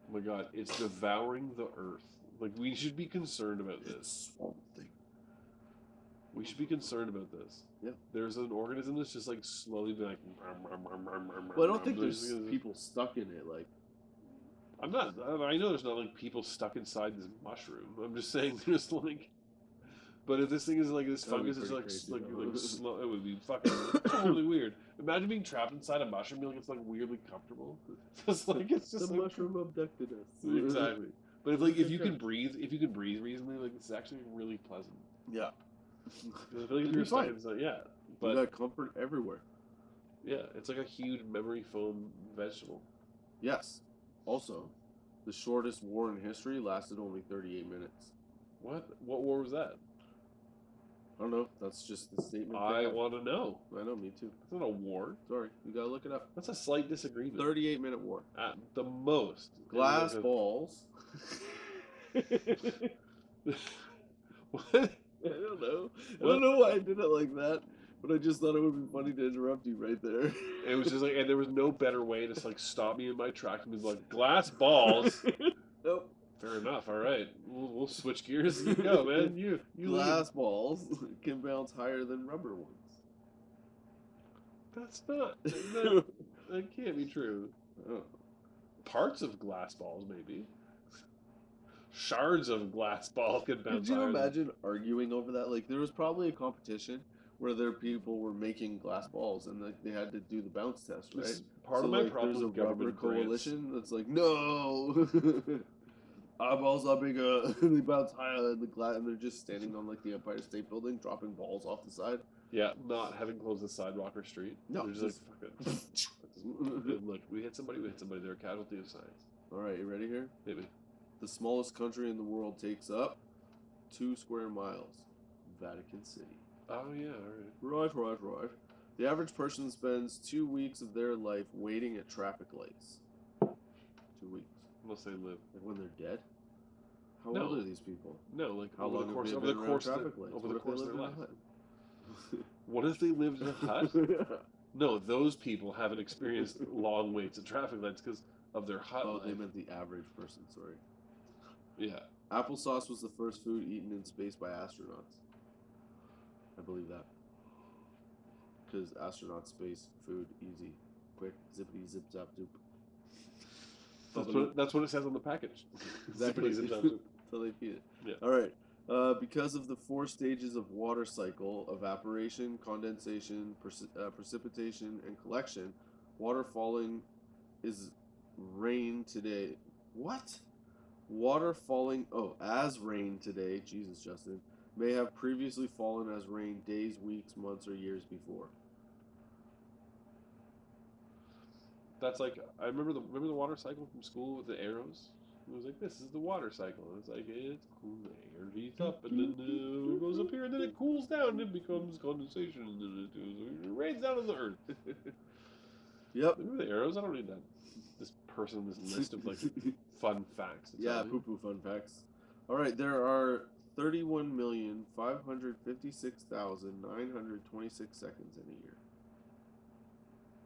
Oh my god, it's devouring the earth. Like, we should be concerned about this. It's Swamp Thing. We should be concerned about this. Yeah. There's an organism that's just like slowly being like. Well, I don't think there's people stuck in it. Like, I know there's not like people stuck inside this mushroom. I'm just saying there's like. But if this thing is like this That would be fungus is pretty like crazy, though. slow, it would be fucking totally weird. Imagine being trapped inside a mushroom, being like it's like weirdly comfortable. It's just the like, mushroom abducted us. exactly. But if you can breathe reasonably, like it's actually really pleasant. Yeah. I feel like if You're you're fine. stuck inside, yeah. You But got comfort everywhere. yeah, it's like a huge memory foam vegetable. Yes. Also, the shortest war in history lasted only 38 minutes. What war was that? I don't know. That's just the statement. I want to know. I know, me too. It's not a war. Sorry, you gotta look it up. That's a slight disagreement. 38-minute war. At the most. Glass balls. What? I don't know. I don't know why I did it like that, but I just thought it would be funny to interrupt you right there. It was just like, and there was no better way to like stop me in my tracks and be like, glass balls. Nope. Fair enough. All right, we'll switch gears. You go, man. You Glass balls can bounce higher than rubber ones. That's not. That can't be true. Oh. Parts of glass balls, maybe. Shards of glass ball could bounce. Could you higher than- imagine arguing over that? Like, there was probably a competition where there people were making glass balls and like they had to do the bounce test, right? This is part of my problem There's a with rubber government grants. coalition that's like, no, our balls are bigger. They bounce higher than the glass, and they're just standing on like the Empire State Building, dropping balls off the side. Yeah, not having closed the sidewalk or street. No, They're just like, fuck it. Look, we hit somebody. They're a casualty of science. All right, you ready here? Maybe. The smallest country in the world takes up 2 square miles. Vatican City. Oh yeah, all right. Right. The average person spends 2 weeks of their life waiting at traffic lights. 2 weeks. Unless they live. Like when they're dead? How No. old are these people? No, like How over long the course have over they the been course around of traffic lights? over What the if they course of live their in a life. hut? What if they lived in a hut? No, those people haven't experienced long waits at traffic lights because of their hut Oh, life. they meant the average person, sorry. Yeah. Applesauce was the first food eaten in space by astronauts. I believe that. Because astronauts, space, food, easy, quick, zippity, zip, zap, doop. That's what it says on the package. Exactly. Zippity zip zap zoop. Till they feed it. Yeah. All right. Because of the 4 stages of water cycle, evaporation, condensation, precipitation, and collection, water falling is rain today. What? Water falling, as rain today, Jesus, Justin, may have previously fallen as rain days, weeks, months, or years before. That's like I remember the water cycle from school with the arrows. It was like, this is the water cycle. And it's like, it's cool. The air heats up, and then it goes up here, and then it cools down, and it becomes condensation, and then it rains down on the earth. Yep. Remember the arrows? I don't need that. This person, this list of like fun facts. to Yeah, tell me. poo-poo fun facts. All right, there are 31,556,926 seconds in a year.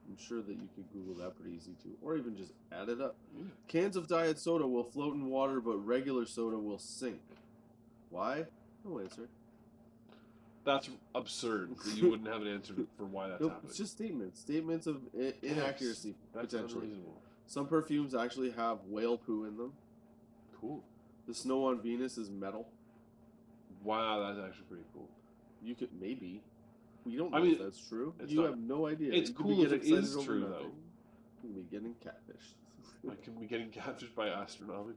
I'm sure that you could Google that pretty easy too, or even just add it up. Yeah. Cans of diet soda will float in water, but regular soda will sink. Why? No answer. That's absurd that you wouldn't have an answer for why that's Nope, happening. it's just statements. Statements of inaccuracy, That's potentially. unreasonable. Some perfumes actually have whale poo in them. Cool. The snow on Venus is metal. Wow, that's actually pretty cool. You could, maybe. We don't know I mean, if that's true. it's You not- have no idea. it's You could be cool if getting it is excited over true, nothing. though. You could be getting catfished. Like, can we getting catfished by astronomy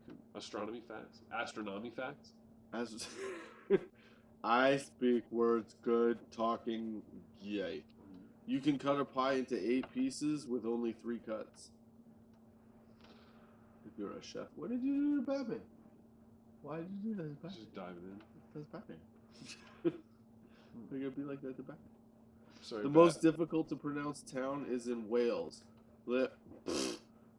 facts? Astronomy facts? As I speak words good, talking yay. You can cut a pie into 8 pieces with only 3 cuts. If you're a chef, what did you do to Batman? Why did you do that to Batman? Just diving in. That's Batman. They're gonna be like that to Batman. Sorry. The Bat. most difficult to pronounce town is in Wales.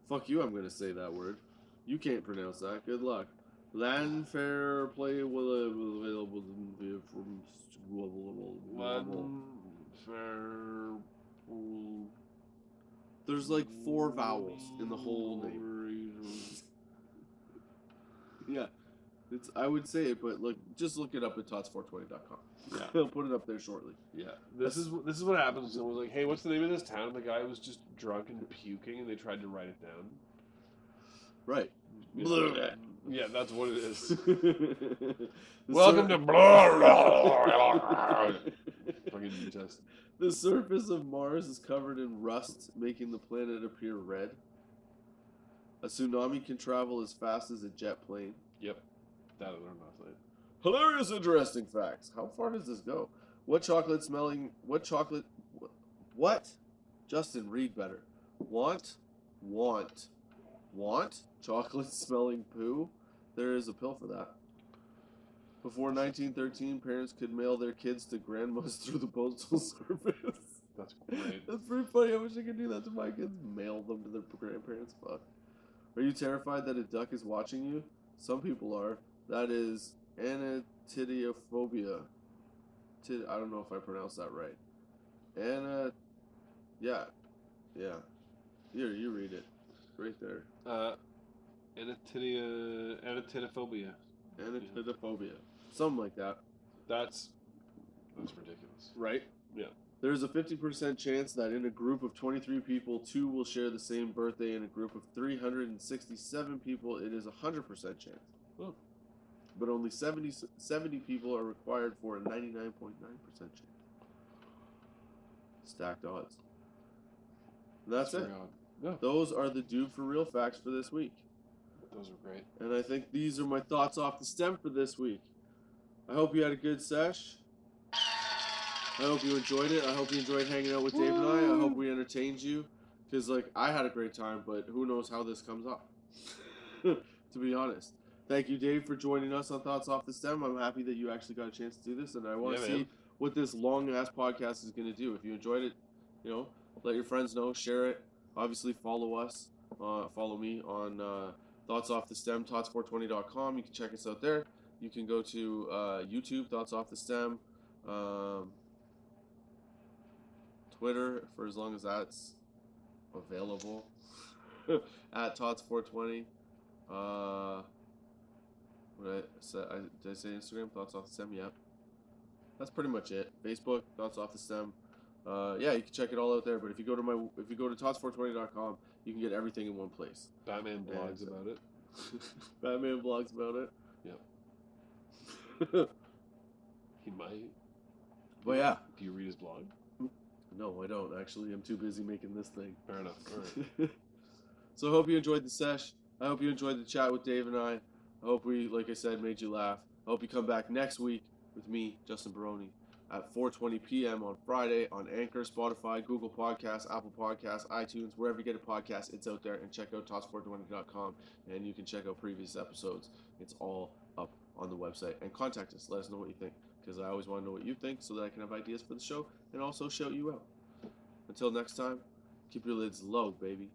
Fuck you, I'm gonna say that word. You can't pronounce that. Good luck. Landfair play will available from Fair. There's like 4 vowels in the whole name. Yeah. I would say it, but just look it up at tots420.com. Yeah. They'll put it up there shortly. Yeah. This is what happens when someone's like, "Hey, what's the name of this town?" And the guy was just drunk and puking, and they tried to write it down. Right. Yeah, yeah, that's what it is. Welcome to Fucking just. The surface of Mars is covered in rust, making the planet appear red. A tsunami can travel as fast as a jet plane. Yep. That I learned last night. Hilarious, interesting facts. How far does this go? What? Justin, read better. Want? Chocolate smelling poo? There is a pill for that. Before 1913, parents could mail their kids to grandmas through the postal service. That's great. That's pretty funny. I wish I could do that to my kids. Mail them to their grandparents. Fuck. Are you terrified that a duck is watching you? Some people are. That is anatidophobia. I don't know if I pronounced that right. Yeah. Here, you read it. Right there. Anatidophobia. Anatidophobia. Something like that. That's ridiculous. Right? Yeah. There's a 50% chance that in a group of 23 people, 2 will share the same birthday. In a group of 367 people, it is a 100% chance. Oh. But only 70 people are required for a 99.9% chance. Stacked odds. And that's it. Yeah. Those are the Dude for Real facts for this week. Those are great. And I think these are my thoughts off the stem for this week. I hope you had a good sesh. I hope you enjoyed it. I hope you enjoyed hanging out with Dave and I hope we entertained you. Because, I had a great time, but who knows how this comes up. To be honest. Thank you, Dave, for joining us on Thoughts Off the Stem. I'm happy that you actually got a chance to do this, and I want to see what this long-ass podcast is going to do. If you enjoyed it, let your friends know, share it. Obviously, follow us. Follow me on Thoughts Off the Stem, tots420.com. You can check us out there. You can go to YouTube, Thoughts Off the Stem. Twitter, for as long as that's available, at tots420. Did I say Instagram? Thoughts Off the Stem? Yeah. That's pretty much it. Facebook, Thoughts Off the Stem. Yeah, you can check it all out there. But if you go to tots420.com, you can get everything in one place. Batman blogs about it. Batman blogs about it. Yep. He might. But yeah. Do you read his blog? No, I don't. Actually, I'm too busy making this thing. Fair enough. All right. So I hope you enjoyed the sesh. I hope you enjoyed the chat with Dave and I. I hope we, like I said, made you laugh. I hope you come back next week with me, Justin Barone, at 4:20 p.m. on Friday on Anchor, Spotify, Google Podcasts, Apple Podcasts, iTunes, wherever you get a podcast, it's out there. And check out tots420.com, and you can check out previous episodes. It's all up on the website. And contact us. Let us know what you think, because I always want to know what you think so that I can have ideas for the show and also shout you out. Until next time, keep your lids low, baby.